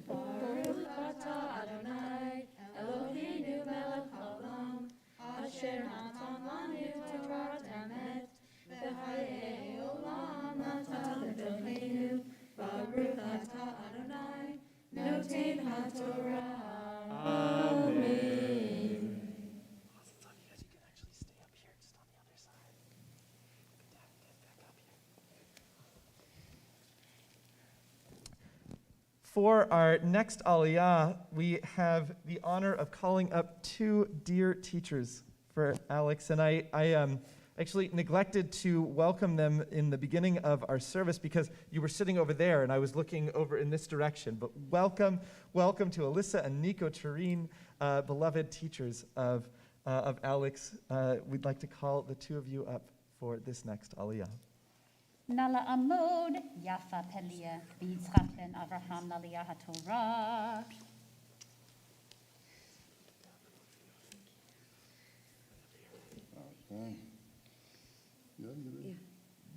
Baruch atah Adonai Eloheinu melech haolam asher natan lanu Torah emet v'chayei olam natan Eloheinu Baruch atah Adonai noten HaTorah. Amen. Awesome. So you guys, you can actually stay up here, just on the other side. Dad, back up here. For our next aliyah, we have the honor of calling up 2 dear teachers for Alex, and I actually neglected to welcome them in the beginning of our service because you were sitting over there and I was looking over in this direction. But welcome to Alyssa and Nico Tureen, beloved teachers of Alex. We'd like to call the 2 of you up for this next aliyah. Nala amod Yafa Pelia Yitzchak ben Avraham l'aliyah haTorah.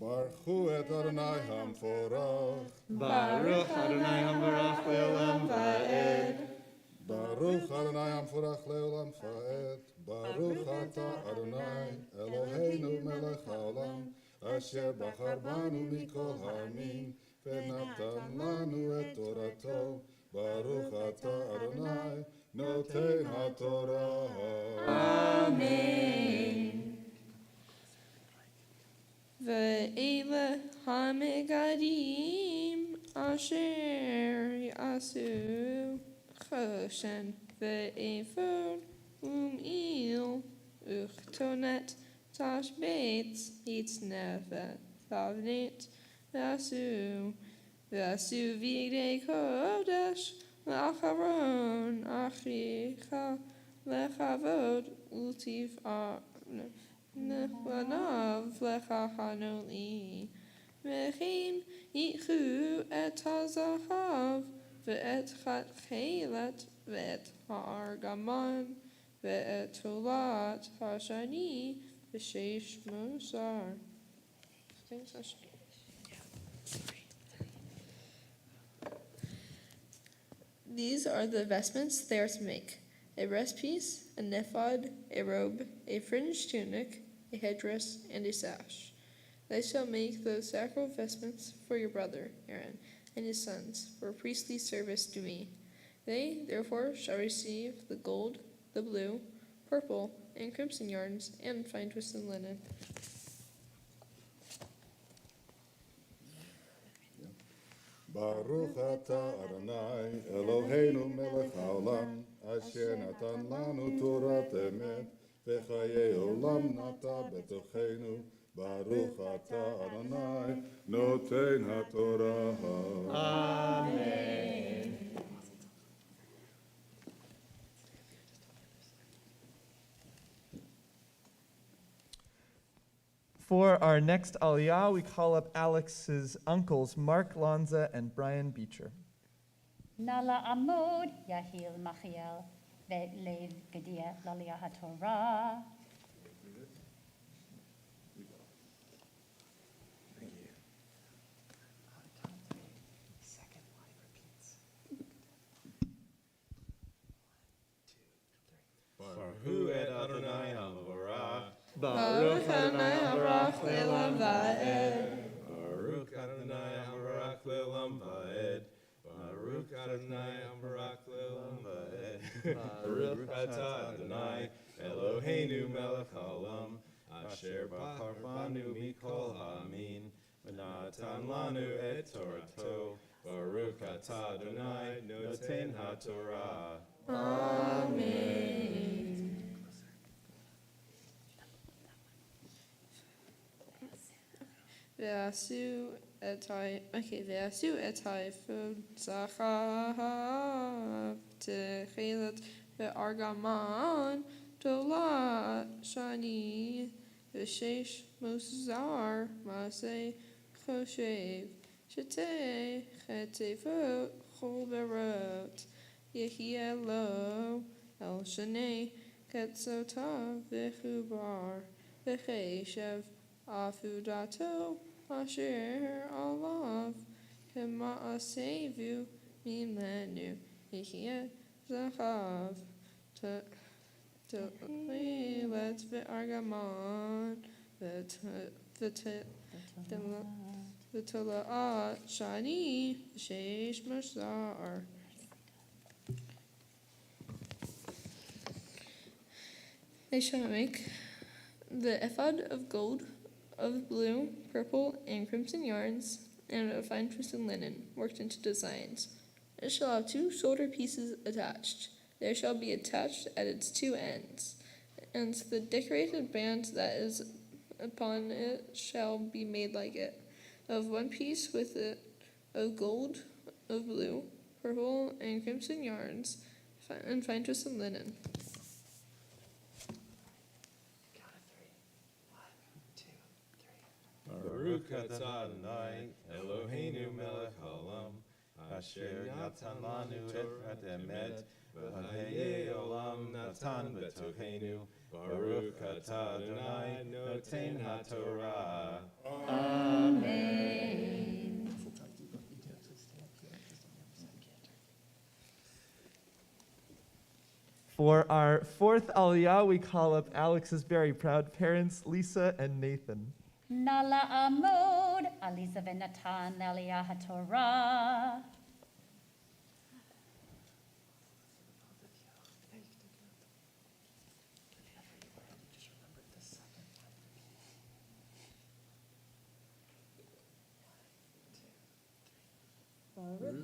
Baruch et Adonai Hamforach. Baruch Adonai Hamarach Le'olam Va'ed. Baruch Adonai Hamforach Le'olam Va'ed. Baruch Ata Adonai Eloheinu Melech Haolam Asher Bachar Banu Mikol Ha'amim V'natan Lanu et Torato. Baruch atah Adonai, noten haTorah. Ve'ele hamegadim asher yasu choshen ve'efod um'il uchtonet tashbetz hitznefet thavnet ve'asu v'yidei kodesh la'acharon achicha lechavod u'tif'ar Nechvanav lechahanoli, Mechim yichu et hazahav, ve'et chatchelet, ve'et ha'argaman, ve'et tolat hashani, v'sheish mosar. These are the vestments they are to make: a breastpiece, a ephod, a robe, a fringed tunic, a headdress, and a sash. They shall make those sacral vestments for your brother Aaron and his sons for priestly service to me. They, therefore, shall receive the gold, the blue, purple, and crimson yarns, and fine twisted linen. Baruch atah Adonai, Eloheinu melech haolam, asher natan lanu Torat emet, v'chayei olam nata betochenu. Baruch atah Adonai, noten haTorah. For our next Aliyah, we call up Alex's uncles, Mark Lanza and Brian Beecher. Nala Amod Yahil Machiel Ve'lev Gedia Lalia HaTorah. Baruch et Adonai Havorach. Baruch Adonai Havarach Le'olam Va'ed. Baruch Adonai Havorach Le'olam Va'ed. Baruch Adonai Havorach Le'olam Va'ed. Baruch atah Adonai Eloheinu melech haolam, asher bachar banu mikol ha'amin, v'natan lanu et Torato. Baruch atah Adonai noten haTorah. Ve'asu etai fod zachav techelet ve'argaman tola shani ve'sheish mosar maseh choshev shetei chetevot choberot yehielo el shanei ketzotav ve'chubar ve'cheshev afudato asher alav kema'asevu mimenu yehia zachav te'lelet ve'argaman ve'tola'at shani v'sheish mosar. They shall make the ephod of gold, of blue, purple, and crimson yarns, and of fine twisted linen, worked into designs. It shall have 2 shoulder pieces attached. There shall be attached at its 2 ends, and the decorated band that is upon it shall be made like it, of 1 piece with it of gold, of blue, purple, and crimson yarns, and fine twisted linen. Baruch atah Adonai Eloheinu melech haolam, asher natan lanu et emet, v'chayei olam natan betochenu. Baruch atah Adonai noten haTorah. For our 4th Aliyah, we call up Alex's very proud parents, Lisa and Nathan. Nala Amod Aliza Venatan Lalia HaTorah.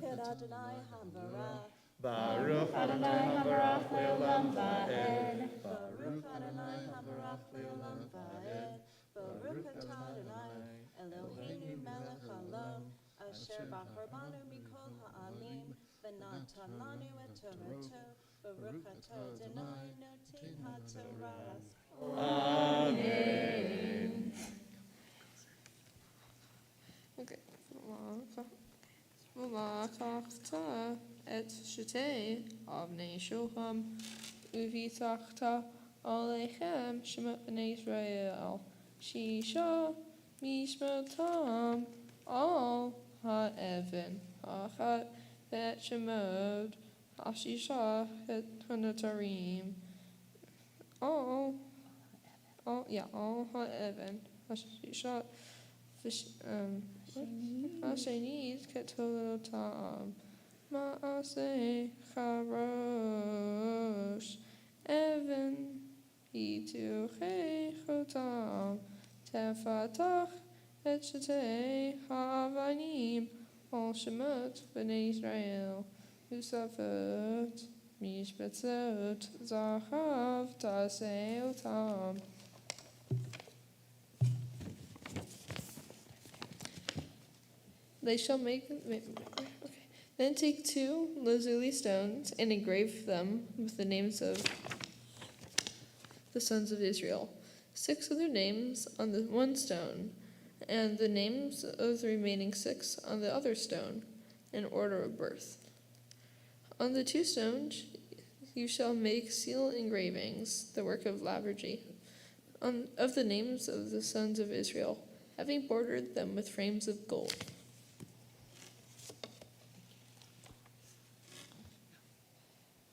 et Adonai Habarach. Baruch Adonai Habarach Leolam Va'ed. Baruch Adonai Habarach Leolam Va'ed. Baruch atah Adonai Eloheinu melech haolam asher bachar mikol ha'amim v'natan lanu et torato. Baruch atah Adonai noten ha'torah. Amen. Okay. V'lakachta et shetei avnei shoham uvitachta alechem shema b'nei Israel shisha mishmotam al ha'evan ha'achat et shemod ashisha et hanatarim all ha'evan ashisha Ashenit ketolotam ma'aseh charosh even ituchei chotam tefatach et shetei ha'avanim al shemot b'nei Israel usafot mishbetzot zachav taseh otam. They shall make. Okay. Then take 2 lazuli stones and engrave them with the names of the sons of Israel, 6 of their names on the one stone, and the names of the remaining 6 on the other stone, in order of birth. On the 2 stones you shall make seal engravings, the work of lavergy, of the names of the sons of Israel, having bordered them with frames of gold.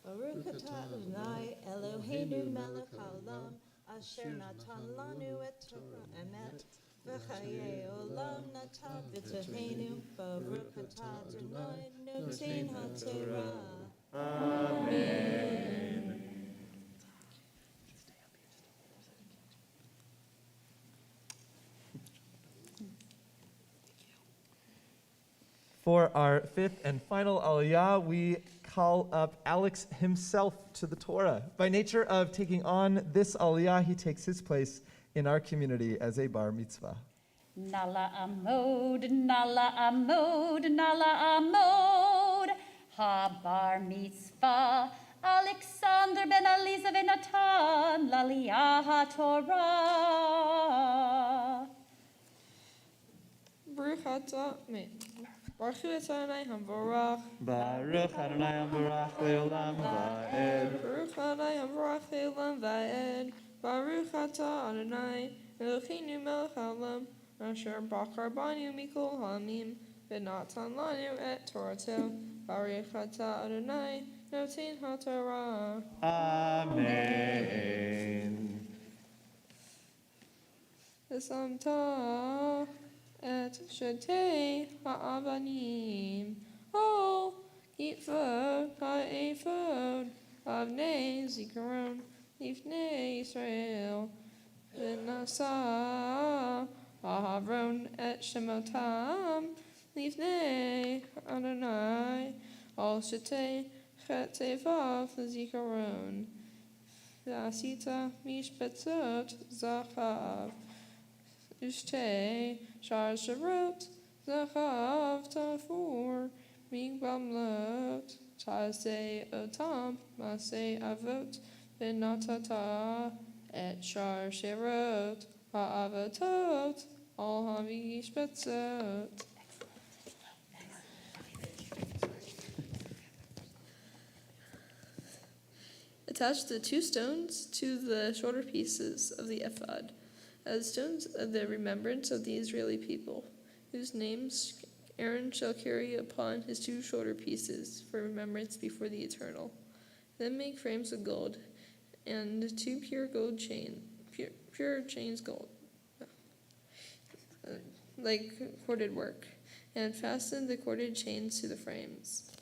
Baruch atah Adonai Eloheinu melech haolam asher natan lanu et Torah emet v'chayei olam natan v'toheinu. Baruch atah Adonai noten ha'torah. Amen. For our 5th and final aliyah, we call up Alex himself to the Torah. By nature of taking on this aliyah, he takes his place in our community as a bar mitzvah. Nala amod, nala amod, nala amod. Ha bar mitzvah, Alexander ben Aliza ben Natan, laliyah haTorah. Baruch atah Adonai Habarach. Baruch Adonai Habarach Leolam Va'ed. Baruch Adonai Habarach Leolam Va'ed. Baruch atah Adonai Eloheinu melech haolam asher bachar banu mikol ha'amim v'natan lanu et torato. Baruch atah Adonai noten ha'torah. Amen. V'samta et shetei ha'avanim ol ephod ha'ephod avnei zikaron lifnei Israel v'nasa Aharon et shemotam lifnei Adonai al shetei chetzevav zikaron v'asita mishbetzot zachav Ushtei shar sharot zachav tafur migbamlot tasei otam masei avot v'natata et shar sharot ha'avotot al hamishbetzot. Attach the 2 stones to the shoulder pieces of the ephod as stones of the remembrance of the Israeli people, whose names Aaron shall carry upon his 2 shoulder pieces for remembrance before the Eternal. Then make frames of gold and 2 pure chains gold, like corded work, and fasten the corded chains to the frames.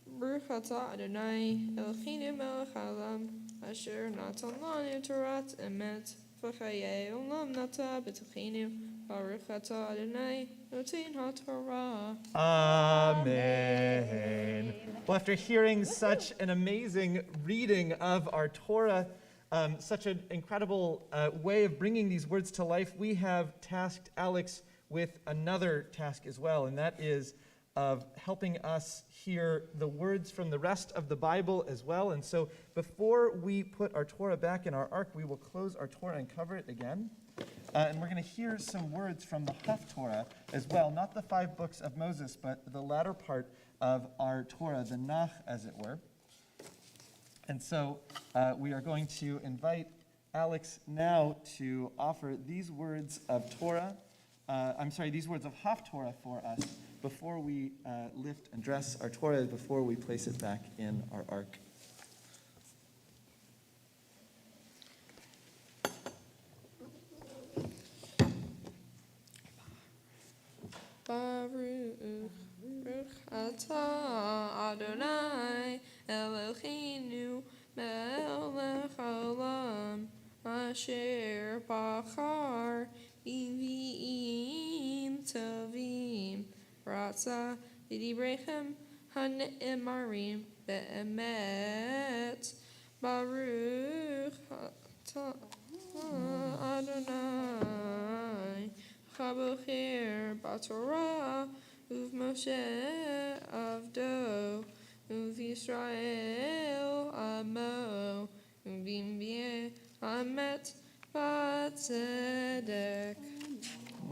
Baruch atah Adonai Eloheinu melech haolam asher natan lanu torat emet v'chayei olam nata b'tochenu. Baruch atah Adonai notein haTorah. Amen. Well, after hearing such an amazing reading of our Torah, such an incredible way of bringing these words to life, we have tasked Alex with another task as well, and that is of helping us hear the words from the rest of the Bible as well. And so before we put our Torah back in our ark, we will close our Torah and cover it again. And we're going to hear some words from the Haftorah as well, not the 5 books of Moses, but the latter part of our Torah, the Nach, as it were. And so we are going to invite Alex now to offer these words of Torah, these words of Haftorah for us before we lift and dress our Torah, before we place it back in our ark. Baruch atah Adonai Eloheinu melech haolam asher bachar b'nvi'im tovim ratza v'dibrechem hane'emarim be'emet. Baruch atah Adonai Chabocher b'Torah u'v'Moshe avdo u'v'Yisrael amo u'v'imv'eh hamet b'tzedek.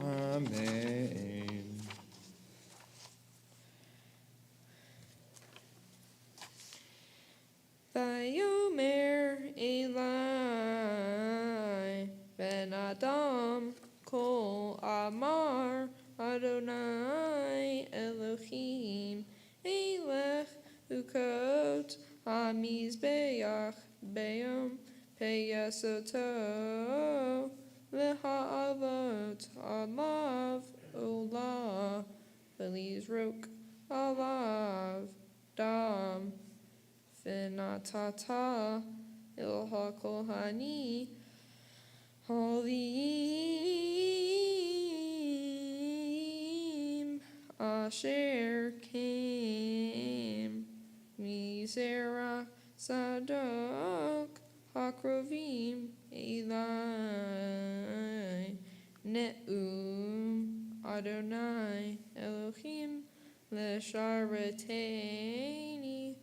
Amen. Vayomer Eli ben Adam Kol Amar Adonai Elohim Elech Ukot HaMizbeach Beyom Peyasoto Leha'alot Alav Olah Velizrok Alav Dam V'natata Il HaKohani Holim Asher came Mizera Sadok Hakrovim Eli Ne'um Adonai Elohim Leshareteni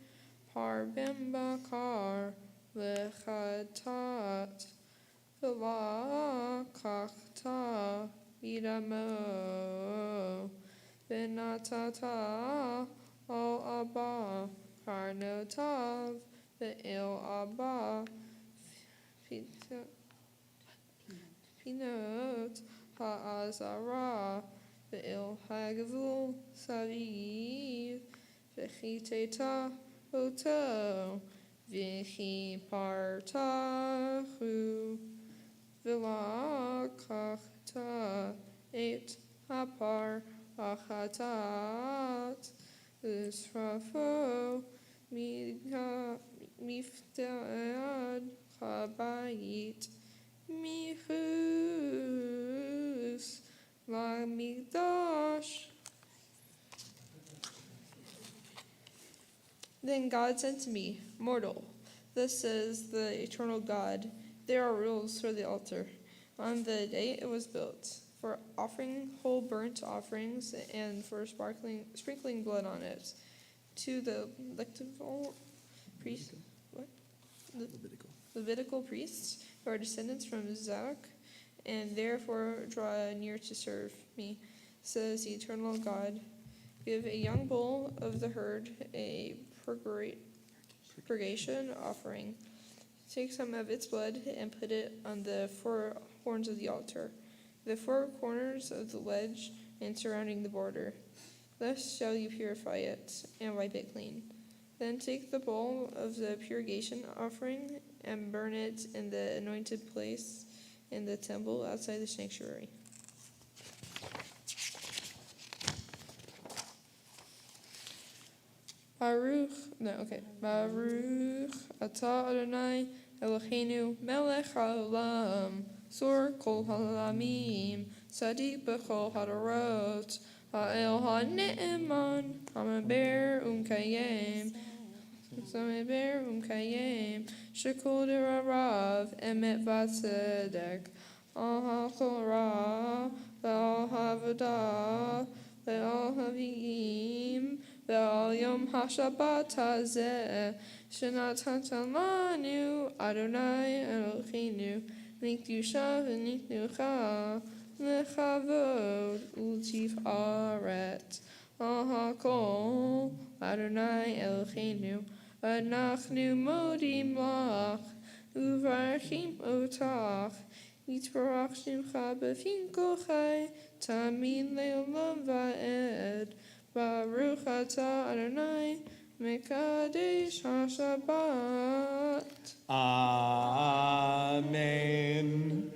Harbem Bakar Lechatat V'lakachta Idamo V'natata Al Abba Karnotav V'il Abba Pinot Ha'azara V'il Hagvul Saviv V'chiteta Oto V'chi partachu V'lakachta Et hapar achatat Usrafo Miftad Chabayit Michus Lamigdash. Then God said to me, Mortal, thus says the eternal God, there are rules for the altar. On the day it was built, for offering whole burnt offerings and for sprinkling blood on it, to the Levitical priests who are descendants from Zadok, and therefore draw near to serve me, says the eternal God. Give a young bull of the herd a purgation offering. Take some of its blood and put it on the 4 horns of the altar, the 4 corners of the ledge and surrounding the border. Thus shall you purify it and wipe it clean. Then take the bowl of the purgation offering and burn it in the anointed place in the temple outside the sanctuary. Baruch atah Adonai Eloheinu melech haolam Sor kol halamim Sadiq b'chol hadarot. Ha'el ha'ne'eman. Ha'meber umkayem. Ha'meber umkayem. Shekol derarav. Emet v'tzedek. Al ha'chorah. Ve'al ha'avodah. Ve'al ha'vi'im. Ve'al yom ha'shabbat hazeh. Shenatan lanu Adonai Eloheinu. Nikdusha v'nikducha. Lechavod u'tifaret. Al ha'kol Adonai Eloheinu. Anachnu modim lach. Uvarchim otach. Yitbarach shimcha b'finkochai. Tamid le'olam va'ed. Baruch atah Adonai. Mekadesh HaShabbat. Amen.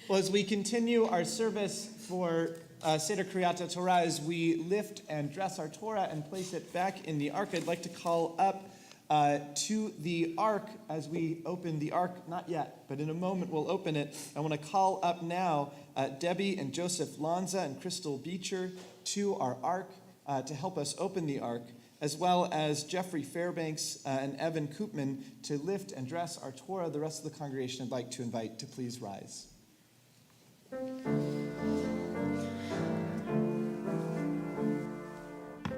Well, as we continue our service for Seder Kriyat Torah, as we lift and dress our Torah and place it back in the ark, I'd like to call up to the ark as we open the ark. Not yet, but in a moment we'll open it. I want to call up now Debbie and Joseph Lanza and Crystal Beecher to our ark to help us open the ark, as well as Jeffrey Fairbanks and Evan Koopman to lift and dress our Torah. The rest of the congregation I'd like to invite to please rise.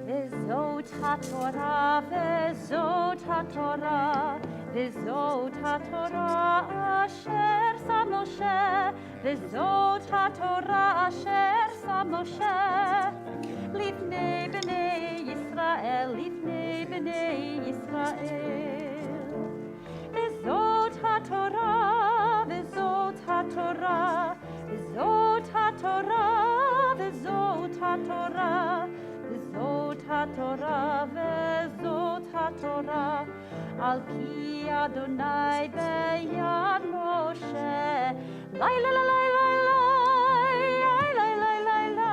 וזאת התורה, וזאת התורה, וזאת התורה אשר שם משה, וזאת התורה אשר שם משה, לפני בני ישראל, לפני בני ישראל. וזאת התורה, וזאת התורה, וזאת התורה, וזאת התורה, וזאת התורה, וזאת התורה, על פי אדוני ביד משה. לי לי לי לי לי לי לי לי לי לי לי לי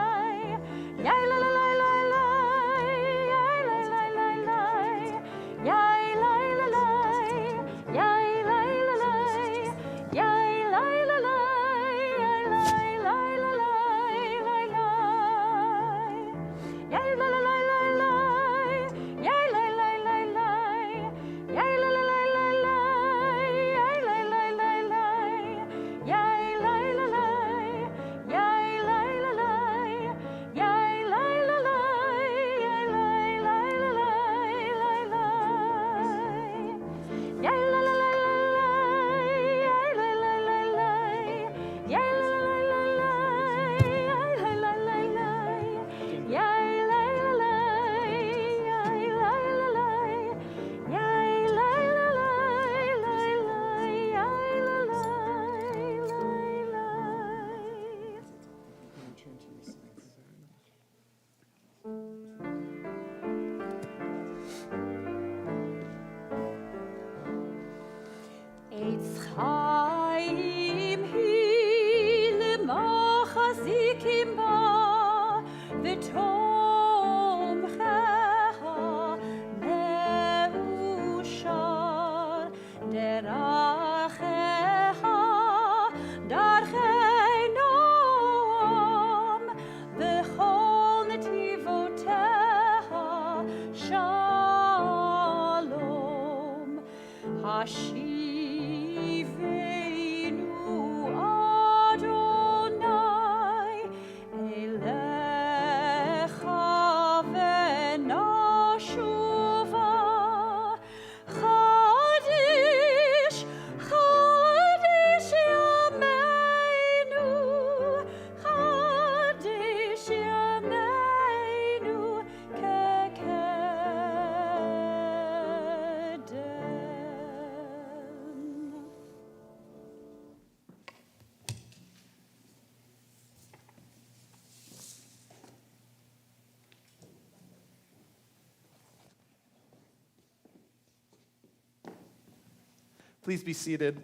Please be seated.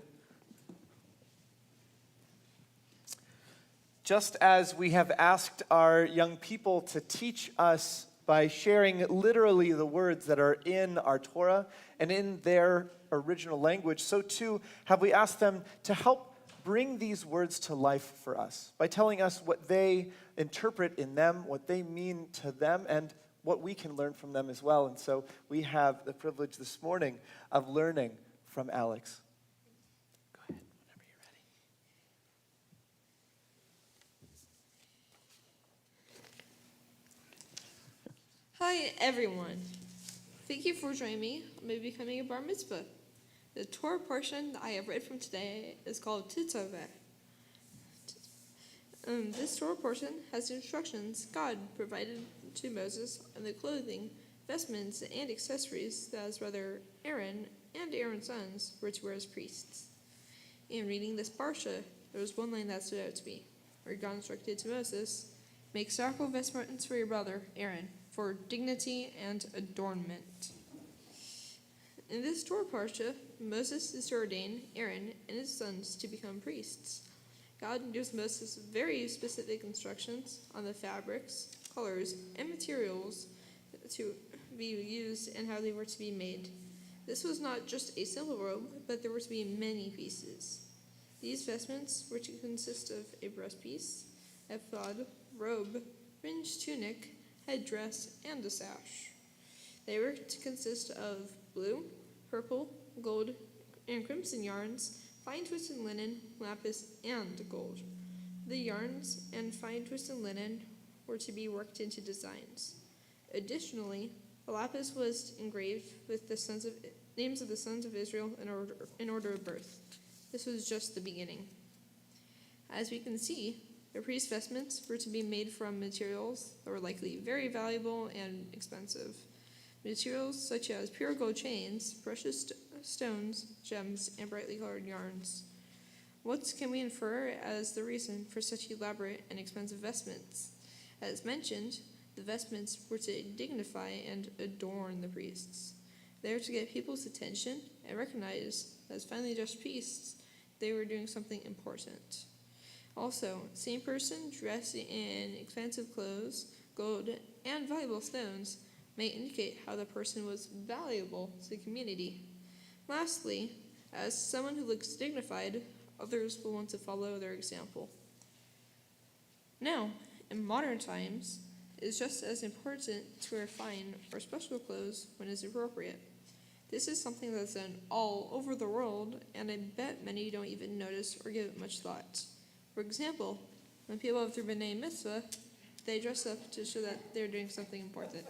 Just as we have asked our young people to teach us by sharing literally the words that are in our Torah and in their original language, so too have we asked them to help bring these words to life for us by telling us what they interpret in them, what they mean to them, and what we can learn from them as well. And so we have the privilege this morning of learning from Alex. Go ahead, whenever you're ready. Hi, everyone. Thank you for joining me on my becoming a bar mitzvah. The Torah portion that I have read from today is called Titzaveh. This Torah portion has the instructions God provided to Moses on the clothing, vestments, and accessories that his brother Aaron and Aaron's sons were to wear as priests. In reading this parsha, there was one line that stood out to me, where God instructed to Moses, "Make sorrowful vestments for your brother Aaron, for dignity and adornment." In this Torah parsha, Moses is to ordain Aaron and his sons to become priests. God gives Moses very specific instructions on the fabrics, colors, and materials to be used and how they were to be made. This was not just a simple robe, but there were to be many pieces. These vestments were to consist of a breastpiece, ephod, robe, fringed tunic, headdress, and a sash. They were to consist of blue, purple, gold, and crimson yarns, fine twisted linen, lapis, and gold. The yarns and fine twisted linen were to be worked into designs. Additionally, the lapis was engraved with the names of the sons of Israel in order of birth. This was just the beginning. As we can see, the priest's vestments were to be made from materials that were likely very valuable and expensive. Materials such as pure gold chains, precious stones, gems, and brightly colored yarns. What can we infer as the reason for such elaborate and expensive vestments? As mentioned, the vestments were to dignify and adorn the priests. They were to get people's attention and recognize that as finely dressed priests, they were doing something important. Also, same person dressed in expensive clothes, gold, and valuable stones may indicate how the person was valuable to the community. Lastly, as someone who looks dignified, others will want to follow their example. Now, in modern times, it is just as important to wear fine or special clothes when it's appropriate. This is something that's done all over the world, and I bet many don't even notice or give it much thought. For example, when people have their B'nai Mitzvah, they dress up to show that they're doing something important.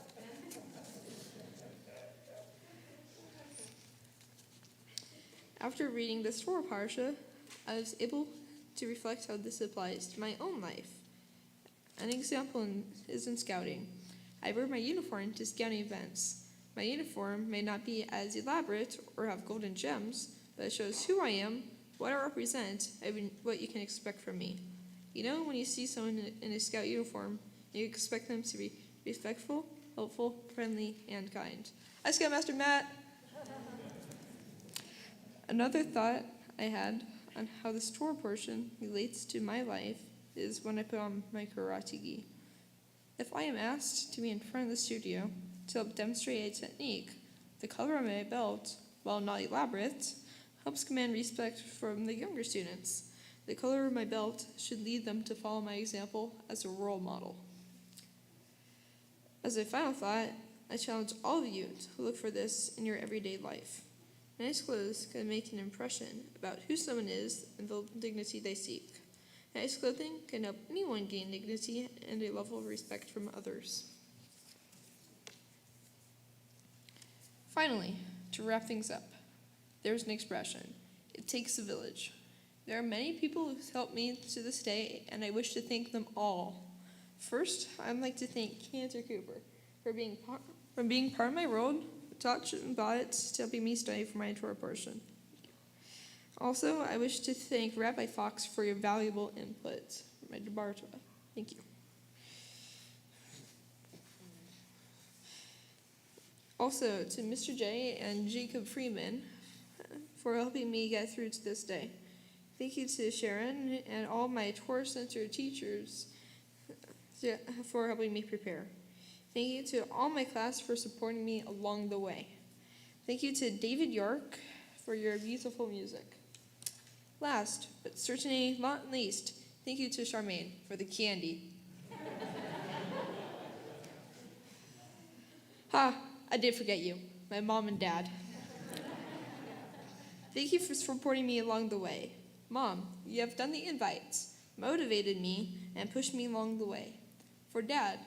After reading this Torah parsha, I was able to reflect how this applies to my own life. An example is in scouting. I wear my uniform to scouting events. My uniform may not be as elaborate or have golden gems, but it shows who I am, what I represent, and what you can expect from me. You know, when you see someone in a scout uniform, you expect them to be respectful, helpful, friendly, and kind. Hi, Scoutmaster Matt! Another thought I had on how this Torah portion relates to my life is when I put on my karate gi. If I am asked to be in front of the studio to help demonstrate a technique, the color of my belt, while not elaborate, helps command respect from the younger students. The color of my belt should lead them to follow my example as a role model. As a final thought, I challenge all of you to look for this in your everyday life. Nice clothes can make an impression about who someone is and the dignity they seek. Nice clothing can help anyone gain dignity and a level of respect from others. Finally, to wrap things up, there's an expression: it takes a village. There are many people who've helped me to this day, and I wish to thank them all. First, I'd like to thank Cantor Cooper for being part of my world, taught Shabbat to helping me study for my Torah portion. Also, I wish to thank Rabbi Fox for your valuable input for my Debar Torah. Thank you. Also, to Mr. J and Jacob Freeman for helping me get through to this day. Thank you to Sharon and all my Torah Center teachers for helping me prepare. Thank you to all my class for supporting me along the way. Thank you to David York for your beautiful music. Last, but certainly not least, thank you to Charmaine for the candy. I did forget you, my mom and dad. Thank you for supporting me along the way. Mom, you have done the invites, motivated me, and pushed me along the way. For Dad,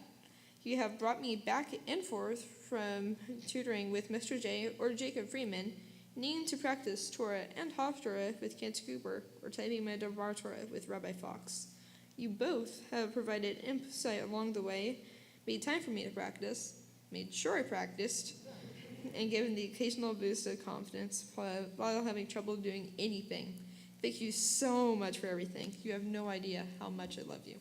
you have brought me back and forth from tutoring with Mr. J or Jacob Freeman, needing to practice Torah and Haftorah with Kent Cooper, or typing my Devar Torah with Rabbi Fox. You both have provided insight along the way, made time for me to practice, made sure I practiced, and given the occasional boost of confidence while having trouble doing anything. Thank you so much for everything. You have no idea how much I love you.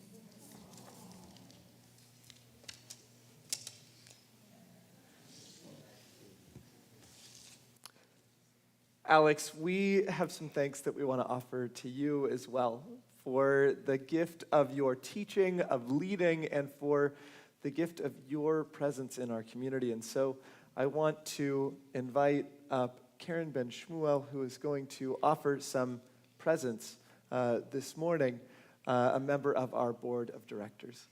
Alex, we have some thanks that we want to offer to you as well for the gift of your teaching, of leading, and for the gift of your presence in our community. And so I want to invite up Karen Ben Shmuel, who is going to offer some presents this morning, a member of our board of directors.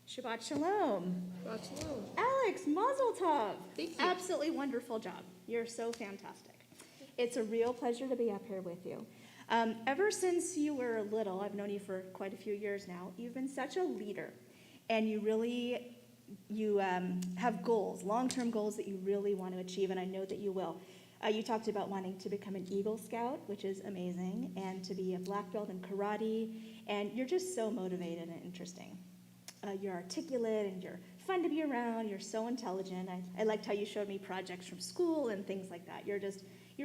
Shabbat Shalom. Shabbat Shalom. Alex, Mazel Tov. Thank you. Absolutely wonderful job. You're so fantastic. It's a real pleasure to be up here with you. Ever since you were little, I've known you for quite a few years now, you've been such a leader. And you have goals, long-term goals that you really want to achieve, and I know that you will. You talked about wanting to become an Eagle Scout, which is amazing, and to be a black belt in karate, and you're just so motivated and interesting. You're articulate and you're fun to be around. You're so intelligent. I liked how you showed me projects from school and things like that. You're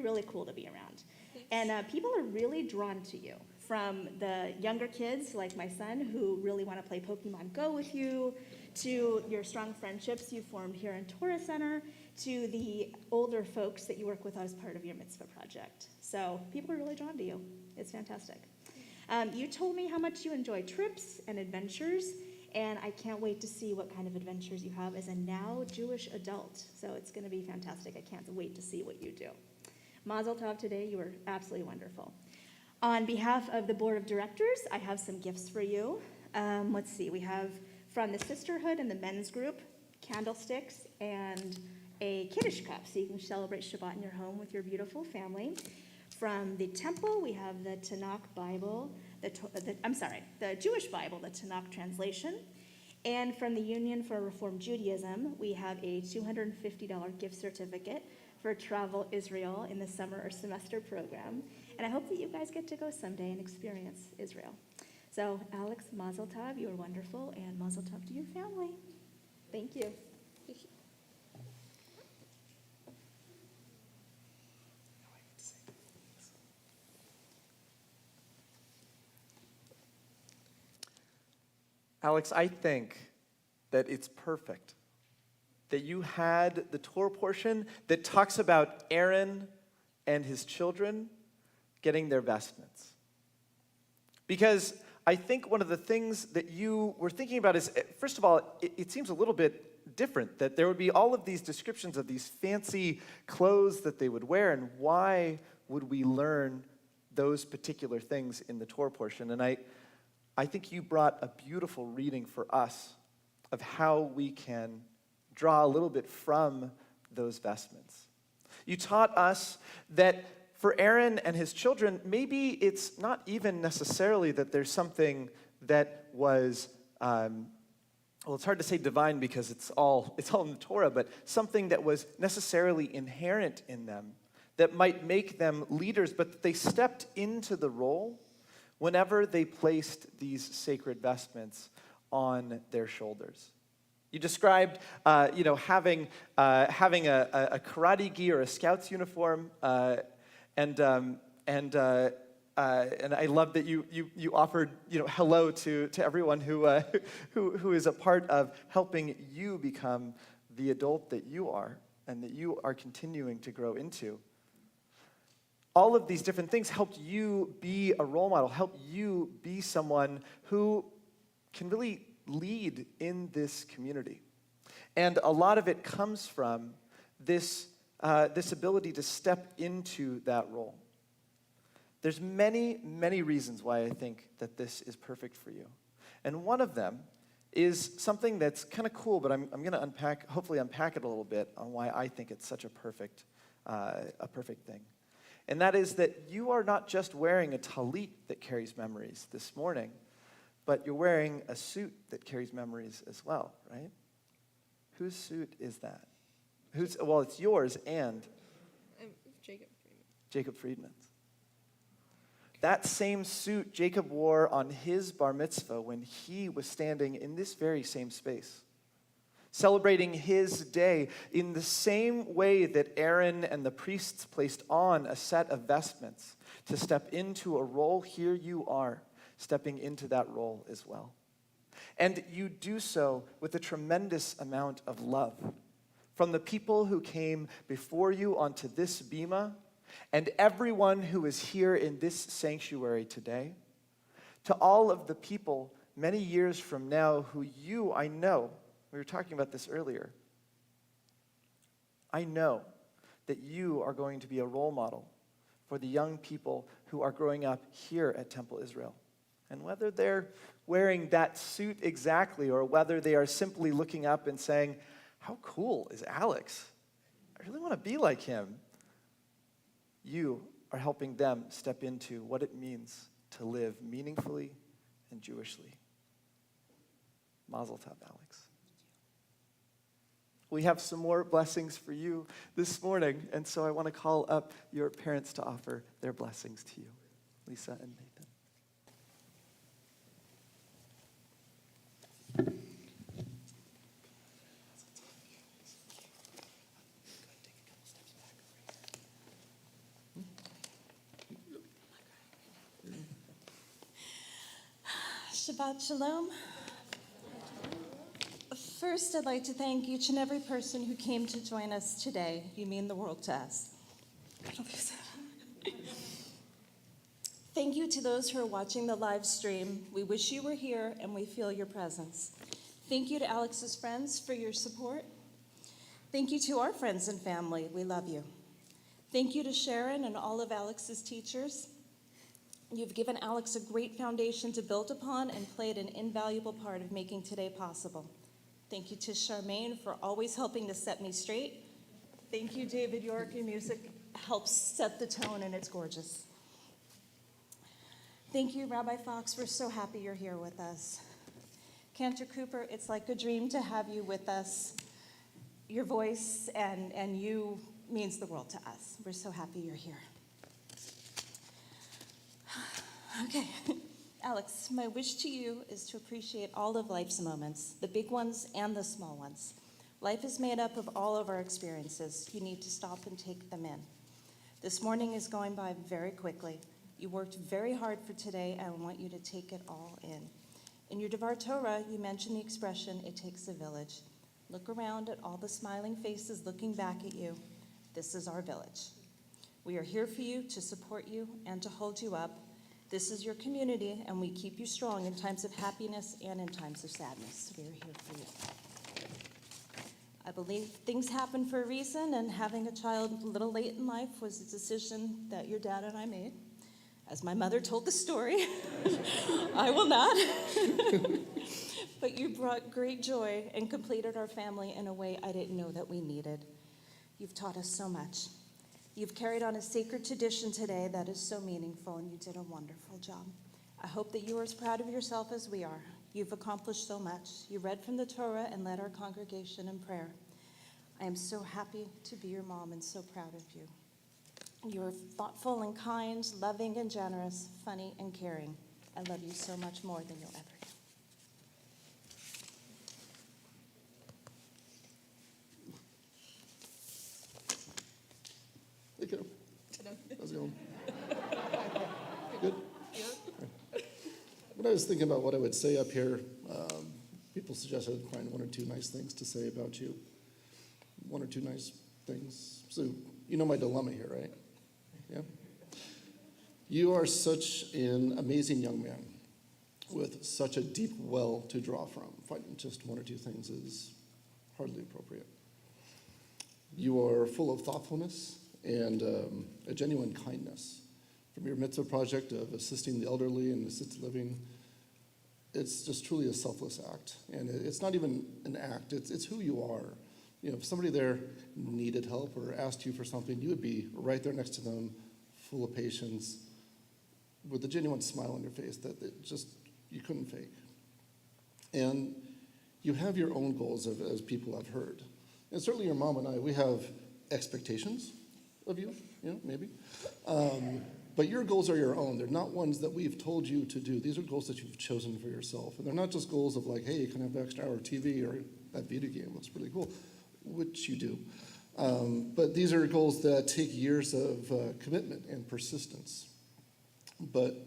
really cool to be around. Thanks. And people are really drawn to you, from the younger kids like my son who really want to play Pokemon Go with you, to your strong friendships you formed here in Torah Center, to the older folks that you work with as part of your Mitzvah project. So people are really drawn to you. It's fantastic. You told me how much you enjoy trips and adventures, and I can't wait to see what kind of adventures you have as a now Jewish adult. So it's going to be fantastic. I can't wait to see what you do. Mazel Tov today. You were absolutely wonderful. On behalf of the board of directors, I have some gifts for you. Let's see. We have from the sisterhood and the men's group, candlesticks and a Kiddush cup, so you can celebrate Shabbat in your home with your beautiful family. From the temple, we have the Tanakh Bible, the Jewish Bible, the Tanakh translation. And from the Union for Reform Judaism, we have a $250 gift certificate for Travel Israel in the summer or semester program. And I hope that you guys get to go someday and experience Israel. So, Alex, Mazel Tov, you are wonderful, and Mazel Tov to your family. Thank you. Thank you. Alex, I think that it's perfect that you had the Torah portion that talks about Aaron and his children getting their vestments. Because I think one of the things that you were thinking about is, first of all, it seems a little bit different, that there would be all of these descriptions of these fancy clothes that they would wear, and why would we learn those particular things in the Torah portion? And I think you brought a beautiful reading for us of how we can draw a little bit from those vestments. You taught us that for Aaron and his children, maybe it's not even necessarily that there's something that was, it's hard to say divine because it's all in the Torah, but something that was necessarily inherent in them that might make them leaders, but that they stepped into the role whenever they placed these sacred vestments on their shoulders. You described, having a karate gi or a scout's uniform, and I love that you offered, hello to everyone who is a part of helping you become the adult that you are and that you are continuing to grow into. All of these different things helped you be a role model, helped you be someone who can really lead in this community. And a lot of it comes from this ability to step into that role. There's many, many reasons why I think that this is perfect for you. And one of them is something that's kind of cool, but I'm going to hopefully unpack it a little bit on why I think it's such a perfect thing. And that is that you are not just wearing a talit that carries memories this morning, but you're wearing a suit that carries memories as well, right? Whose suit is that? Well, it's yours and Jacob Friedman's. That same suit Jacob wore on his bar mitzvah when he was standing in this very same space, celebrating his day in the same way that Aaron and the priests placed on a set of vestments to step into a role. Here you are, stepping into that role as well. And you do so with a tremendous amount of love from the people who came before you onto this bima, and everyone who is here in this sanctuary today, to all of the people many years from now who I know, we were talking about this earlier, I know that you are going to be a role model for the young people who are growing up here at Temple Israel. And whether they're wearing that suit exactly or whether they are simply looking up and saying, how cool is Alex? I really want to be like him. You are helping them step into what it means to live meaningfully and Jewishly. Mazel tov, Alex. We have some more blessings for you this morning, and so I want to call up your parents to offer their blessings to you, Lisa and Nathan. Shabbat Shalom. First, I'd like to thank each and every person who came to join us today. You mean the world to us. Thank you to those who are watching the live stream. We wish you were here and we feel your presence. Thank you to Alex's friends for your support. Thank you to our friends and family. We love you. Thank you to Sharon and all of Alex's teachers. You've given Alex a great foundation to build upon and played an invaluable part of making today possible. Thank you to Charmaine for always helping to set me straight. Thank you, David York. Your music helps set the tone and it's gorgeous. Thank you, Rabbi Fox. We're so happy you're here with us. Cantor Cooper, it's like a dream to have you with us. Your voice and you means the world to us. We're so happy you're here. Okay, Alex, my wish to you is to appreciate all of life's moments, the big ones and the small ones. Life is made up of all of our experiences. You need to stop and take them in. This morning is going by very quickly. You worked very hard for today, and I want you to take it all in. In your Devar Torah, you mentioned the expression, it takes a village. Look around at all the smiling faces looking back at you. This is our village. We are here for you, to support you, and to hold you up. This is your community, and we keep you strong in times of happiness and in times of sadness. We are here for you. I believe things happen for a reason, and having a child a little late in life was a decision that your dad and I made. As my mother told the story, I will not. But you brought great joy and completed our family in a way I didn't know that we needed. You've taught us so much. You've carried on a sacred tradition today that is so meaningful, and you did a wonderful job. I hope that you are as proud of yourself as we are. You've accomplished so much. You read from the Torah and led our congregation in prayer. I am so happy to be your mom and so proud of you. You're thoughtful and kind, loving and generous, funny and caring. I love you so much more than you'll ever know. Hey, kiddo. How's it going? Good? When I was thinking about what I would say up here, people suggested I'd find one or two nice things to say about you. one or two nice things. So you know my dilemma here, right? Yeah? You are such an amazing young man with such a deep well to draw from. Finding just one or two things is hardly appropriate. You are full of thoughtfulness and a genuine kindness. From your Mitzvah project of assisting the elderly and assisted living, it's just truly a selfless act. And it's not even an act, it's who you are. You know, if somebody there needed help or asked you for something, you would be right there next to them, full of patience, with a genuine smile on your face that you couldn't fake. And you have your own goals, as people have heard. And certainly your mom and I, we have expectations of you, maybe. But your goals are your own. They're not ones that we've told you to do. These are goals that you've chosen for yourself. And they're not just goals of like, hey, you can have an extra hour of TV or that video game looks really cool, which you do. But these are goals that take years of commitment and persistence. But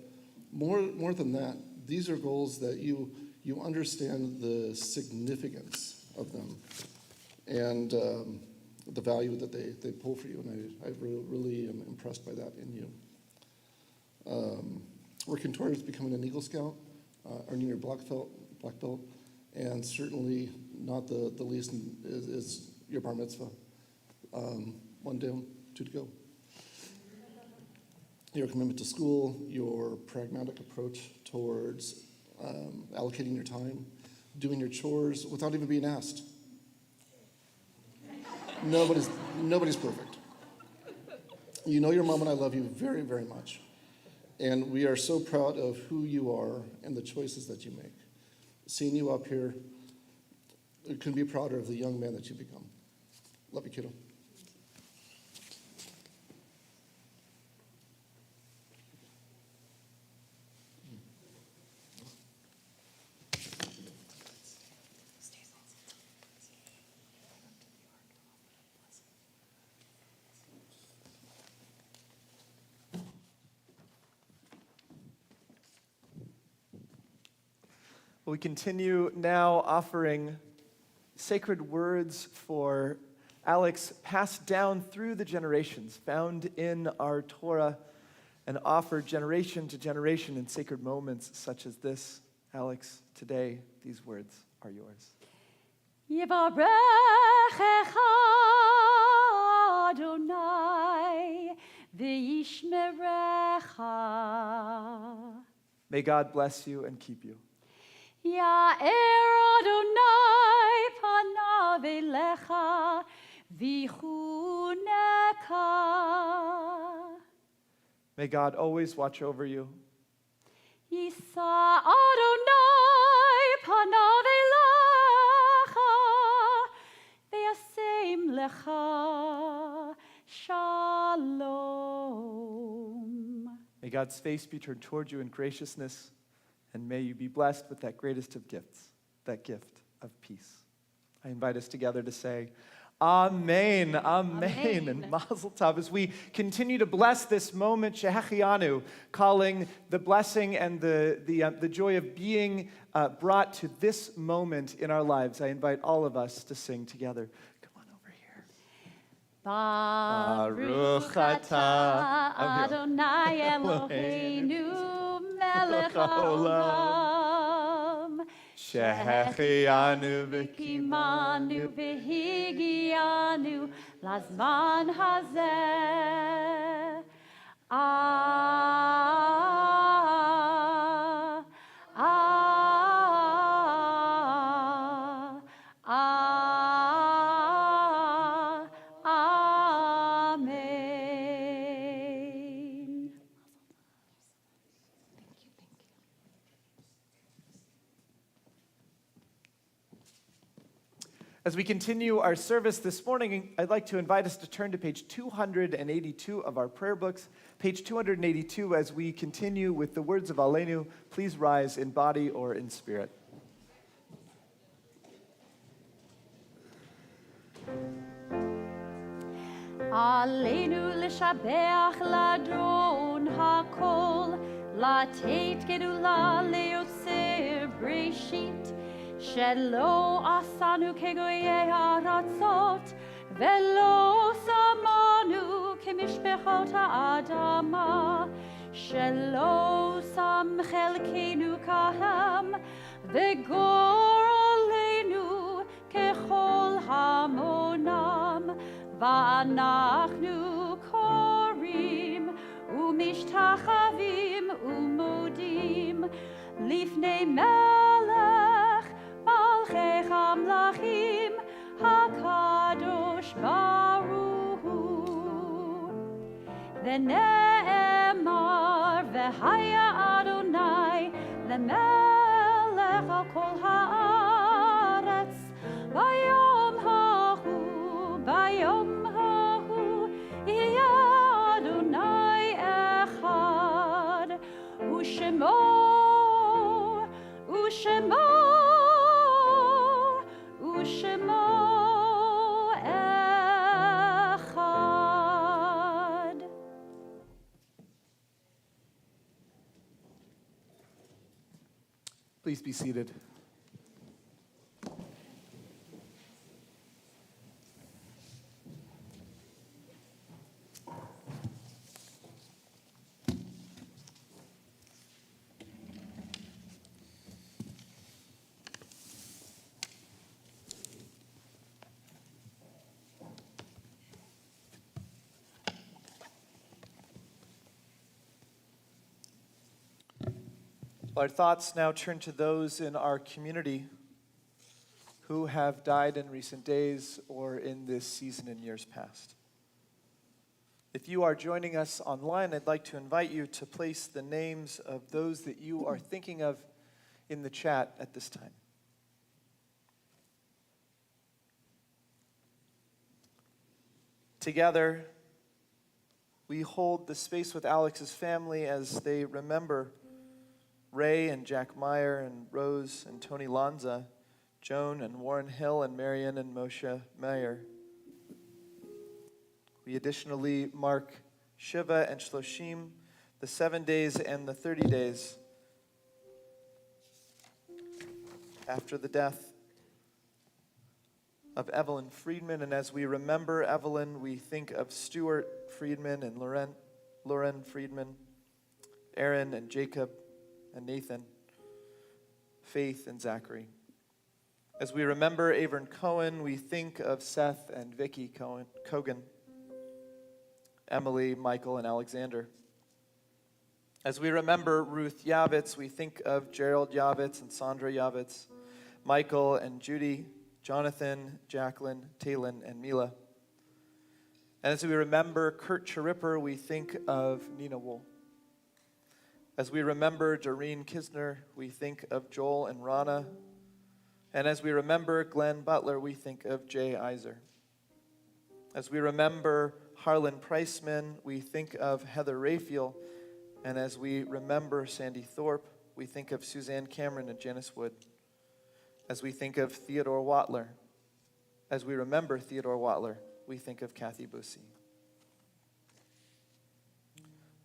more than that, these are goals that you understand the significance of them and the value that they pull for you. And I really am impressed by that in you. Working towards becoming an Eagle Scout, earning your black belt, and certainly not the least is your bar mitzvah. One down, two to go. Your commitment to school, your pragmatic approach towards allocating your time, doing your chores without even being asked. Nobody's perfect. You know your mom and I love you very, very much. And we are so proud of who you are and the choices that you make. Seeing you up here, we couldn't be prouder of the young man that you've become. Love you, kiddo. We continue now offering sacred words for Alex passed down through the generations, found in our Torah, and offered generation to generation in sacred moments such as this. Alex, today, these words are yours. Yivarechecha Adonai v'yishmerecha. May God bless you and keep you. Ya'er Adonai panav elecha v'chuneka. May God always watch over you. Yisa Adonai panav elecha ve'yasem lecha shalom. May God's face be turned toward you in graciousness, and may you be blessed with that greatest of gifts, that gift of peace. I invite us together to say, Amen, Amen, and Mazel Tov, as we continue to bless this moment, Shehechianu, calling the blessing and the joy of being brought to this moment in our lives. I invite all of us to sing together. Come on over here. Baruch atah Adonai Eloheinu melech haolam. Shehechianu V'kimanu v'higianu lazman hazeh. Amen. As we continue our service this morning, I'd like to invite us to turn to page 282 of our prayer books. Page 282, as we continue with the words of Aleinu, please rise in body or in spirit. Aleinu l'shabeach ladron hakol, latet gedula leotzer breshit, shelo asanu kegoye haratzot, ולא שמענו כמשפחות האדמה, שלא שם חלקנו כהם, וגורלנו ככל המונם, ואנחנו קוראים ומשתחווים ומודים לפני מלך מלכי המלכים הקדוש ברוך הוא. ונאמר והיה אדוני למלך על כל הארץ ביום ההוא, ביום ההוא יהיה אדוני אחד, ושמו אחד. Please be seated. Our thoughts now turn to those in our community who have died in recent days or in this season in years past. If you are joining us online, I'd like to invite you to place the names of those that you are thinking of in the chat at this time. Together, we hold the space with Alex's family as they remember Ray and Jack Meyer and Rose and Tony Lanza, Joan and Warren Hill and Marion and Moshe Meyer. We additionally mark Shiva and Shloshim, the 7 days and the 30 days after the death of Evelyn Friedman. And as we remember Evelyn, we think of Stuart Friedman and Lauren Friedman, Aaron and Jacob and Nathan, Faith and Zachary. As we remember Avern Cohen, we think of Seth and Vicky Cogan, Emily, Michael, and Alexander. As we remember Ruth Yavitz, we think of Gerald Yavitz and Sandra Yavitz, Michael and Judy, Jonathan, Jacqueline, Talon, and Mila. And as we remember Kurt Charipper, we think of Nina Wool. As we remember Doreen Kisner, we think of Joel and Rana. And as we remember Glenn Butler, we think of Jay Iser. As we remember Harlan Priceman, we think of Heather Raphael. And as we remember Sandy Thorpe, we think of Suzanne Cameron and Janice Wood. As we think of Theodore Watler, as we remember Theodore Watler, we think of Kathy Bussey.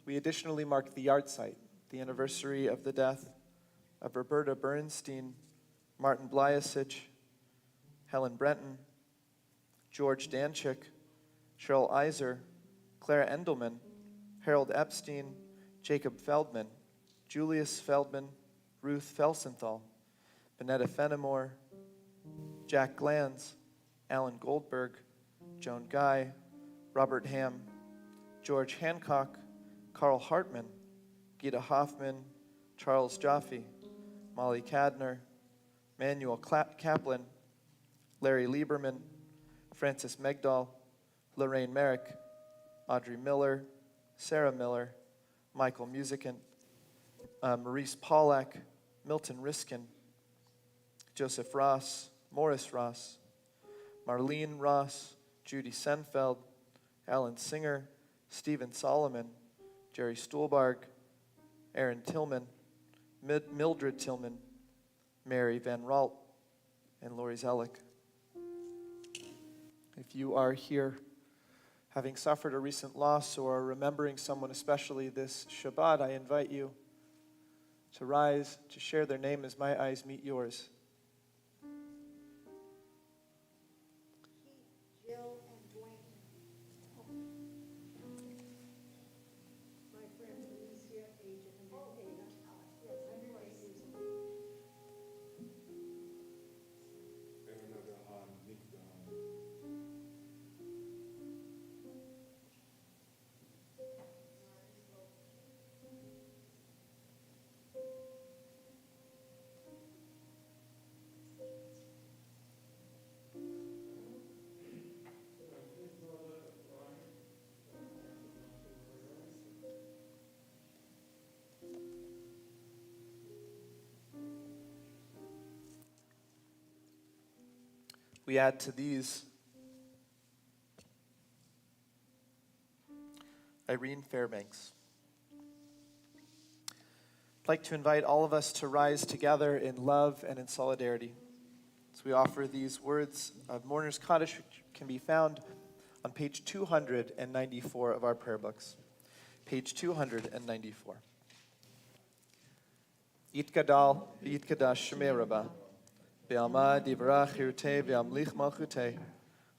We additionally mark the yard site, the anniversary of the death of Roberta Bernstein, Martin Blyasich, Helen Brenton, George Danchik, Cheryl Iser, Clara Endelman, Harold Epstein, Jacob Feldman, Julius Feldman, Ruth Felsenthal, Benetta Fenimore, Jack Glanz, Alan Goldberg, Joan Guy, Robert Ham, George Hancock, Carl Hartman, Gita Hoffman, Charles Jaffe, Molly Cadner, Manuel Kaplan, Larry Lieberman, Francis Megdal, Lorraine Merrick, Audrey Miller, Sarah Miller, Michael Musican, Maurice Pollack, Milton Riskin, Joseph Ross, Morris Ross, Marlene Ross, Judy Senfeld, Alan Singer, Stephen Solomon, Jerry Stuhlbarg, Aaron Tillman, Mildred Tillman, Mary Van Ralt, and Lori Zellick. If you are here having suffered a recent loss or remembering someone especially this Shabbat, I invite you to rise, to share their name as my eyes meet yours. Jill and we add to these Irene Fairbanks. I'd like to invite all of us to rise together in love and in solidarity as we offer these words of Mourner's Kaddish, which can be found on page 294 of our prayer books. Page 294. Yitgadal, Yitkadash Shemei Rabbah, Be'alma Divrach Hirtei Ve'amlich Malchutei,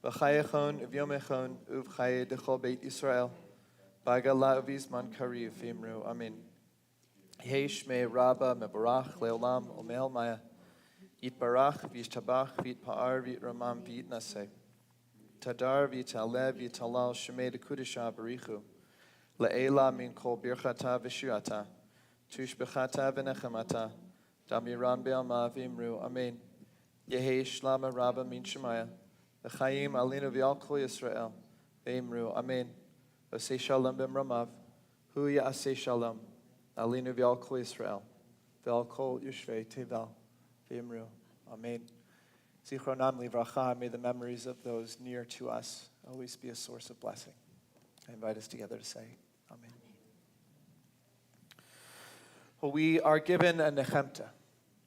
V'chayechon V'yomechon Uv'chaye Dechol Beit Yisrael, B'agala Uvizman Kariv V'imru. Amen. Yehei Shmei Rabbah Mebarach Leolam Omel Maya, Yitbarach V'yishtabach V'yitpa'ar V'yitramam V'yitnaseh, Tadar V'yitaleh V'yitalal Shemei Dekudisha Barichu, Le'ela Min Kol Birchata V'shuata, Tushbechata V'nechamata, Damiran Be'alma V'imru. Amen. Yehei Shlama Rabbah Min Shemaya, V'chayim Alinu V'al Kol Yisrael, V'imru. Amen. Osei Shalom B'mramav, Hu Ya'aseh Shalom, Alinu V'al Kol Yisrael, V'al Kol Yishvei Tevel, V'imru. Amen. Zichronam Livracha, may the memories of those near to us always be a source of blessing. I invite us together to say, Amen. Well, we are given a nechemta,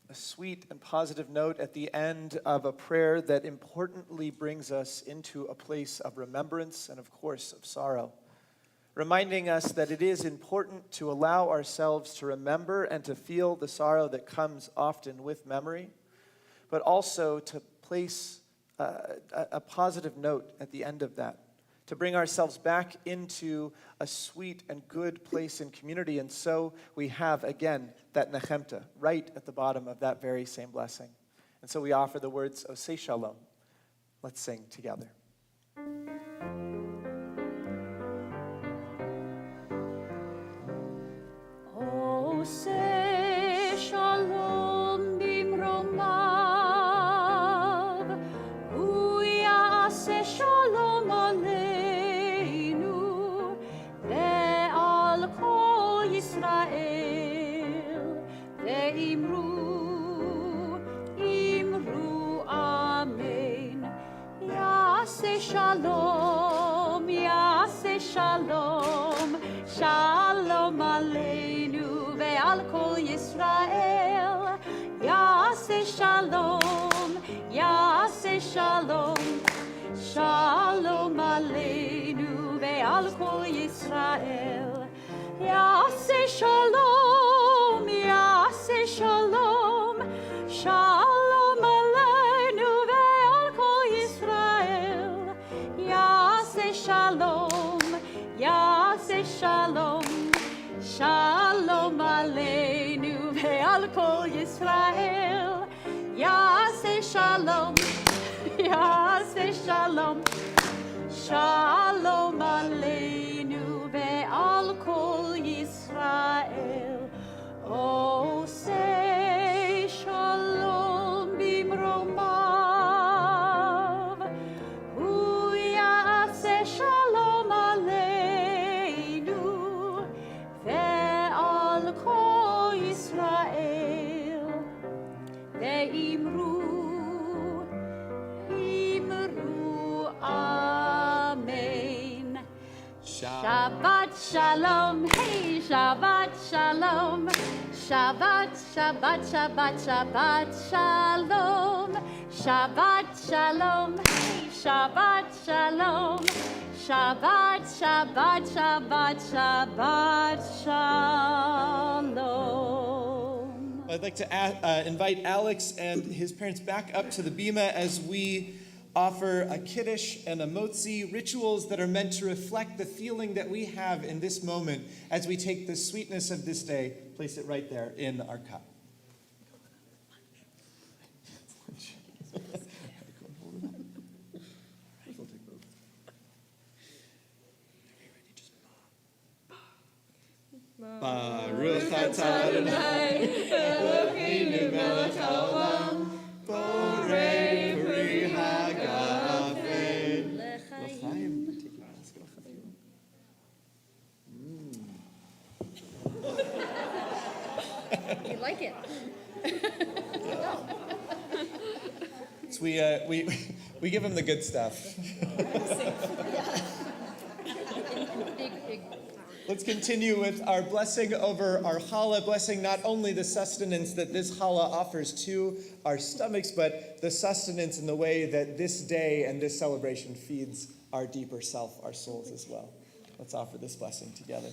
a sweet and positive note at the end of a prayer that importantly brings us into a place of remembrance and, of course, of sorrow, reminding us that it is important to allow ourselves to remember and to feel the sorrow that comes often with memory, but also to place a positive note at the end of that, to bring ourselves back into a sweet and good place in community. And so we have, again, that nechemta right at the bottom of that very same blessing. And so we offer the words, Osei Shalom. Let's sing together. Osei Shalom bimromav, Hu Ya'aseh Shalom aleinu, ve'al kol Yisrael, ve'imru, imru amen. Ya'aseh Shalom, Ya'aseh Shalom, Shalom aleinu, ve'al kol Yisrael, Ya'aseh Shalom, Ya'aseh Shalom, Shalom aleinu, ve'al kol Yisrael, Ya'aseh Shalom, Ya'aseh Shalom, Shalom aleinu, ve'al kol Yisrael, Ya'aseh Shalom, Ya'aseh Shalom, Shalom aleinu, ve'al kol Yisrael, Ya'aseh Shalom, Ya'aseh Shalom, Shalom aleinu, ve'al kol Yisrael. Osei Shalom bimromav, Hu Ya'aseh Shalom aleinu, ve'al kol Yisrael, ve'imru, imru amen. Shabbat Shalom, hey, Shabbat Shalom, Shabbat, Shabbat, Shabbat, Shabbat Shalom, Shabbat Shalom, hey, Shabbat Shalom, Shabbat, Shabbat, Shabbat, Shabbat Shalom. I'd like to invite Alex and his parents back up to the bima as we offer a kiddush and a motzi, rituals that are meant to reflect the feeling that we have in this moment as we take the sweetness of this day, place it right there in our cup. Baruch atah Adonai, Eloheinu melech haolam, borei peri hagafen. L'chaim. You like it? So We give him the good stuff. Let's continue with our blessing over our challah, blessing not only the sustenance that this challah offers to our stomachs, but the sustenance in the way that this day and this celebration feeds our deeper self, our souls as well. Let's offer this blessing together.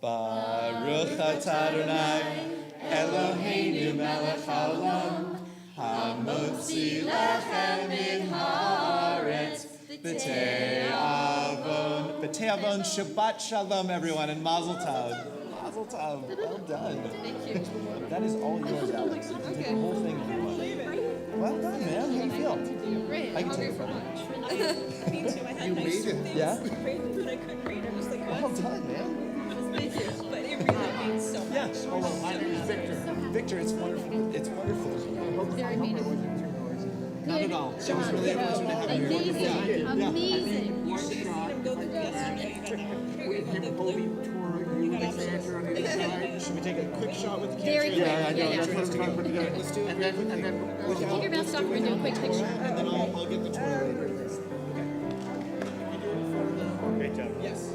Baruch atah Adonai, Eloheinu melech haolam, hamotzi lechem min haaretz, b'tei avon. B'tei avon, Shabbat shalom, everyone, and mazel tov. Mazel tov. Well done. Thank you. That is all yours, Alex. You can take the whole thing if you want. Well done, man. How do you feel? Great. I can take it from you. Me too. I had You nice made it. things Yeah? prepared, but I couldn't read. I was like, Well done, man. thank you. But it really means so much. Yeah. My name is Victor. Victor, it's wonderful. It's wonderful. Not at all. It was really a pleasure to have you here. Amazing. Should we take a quick shot with the Very quick. Yeah, I know. That's what I'm trying to put together. Let's do it. And then Take your mask off, we're gonna do a quick picture. and then I'll get the tour later. Great job. Yes.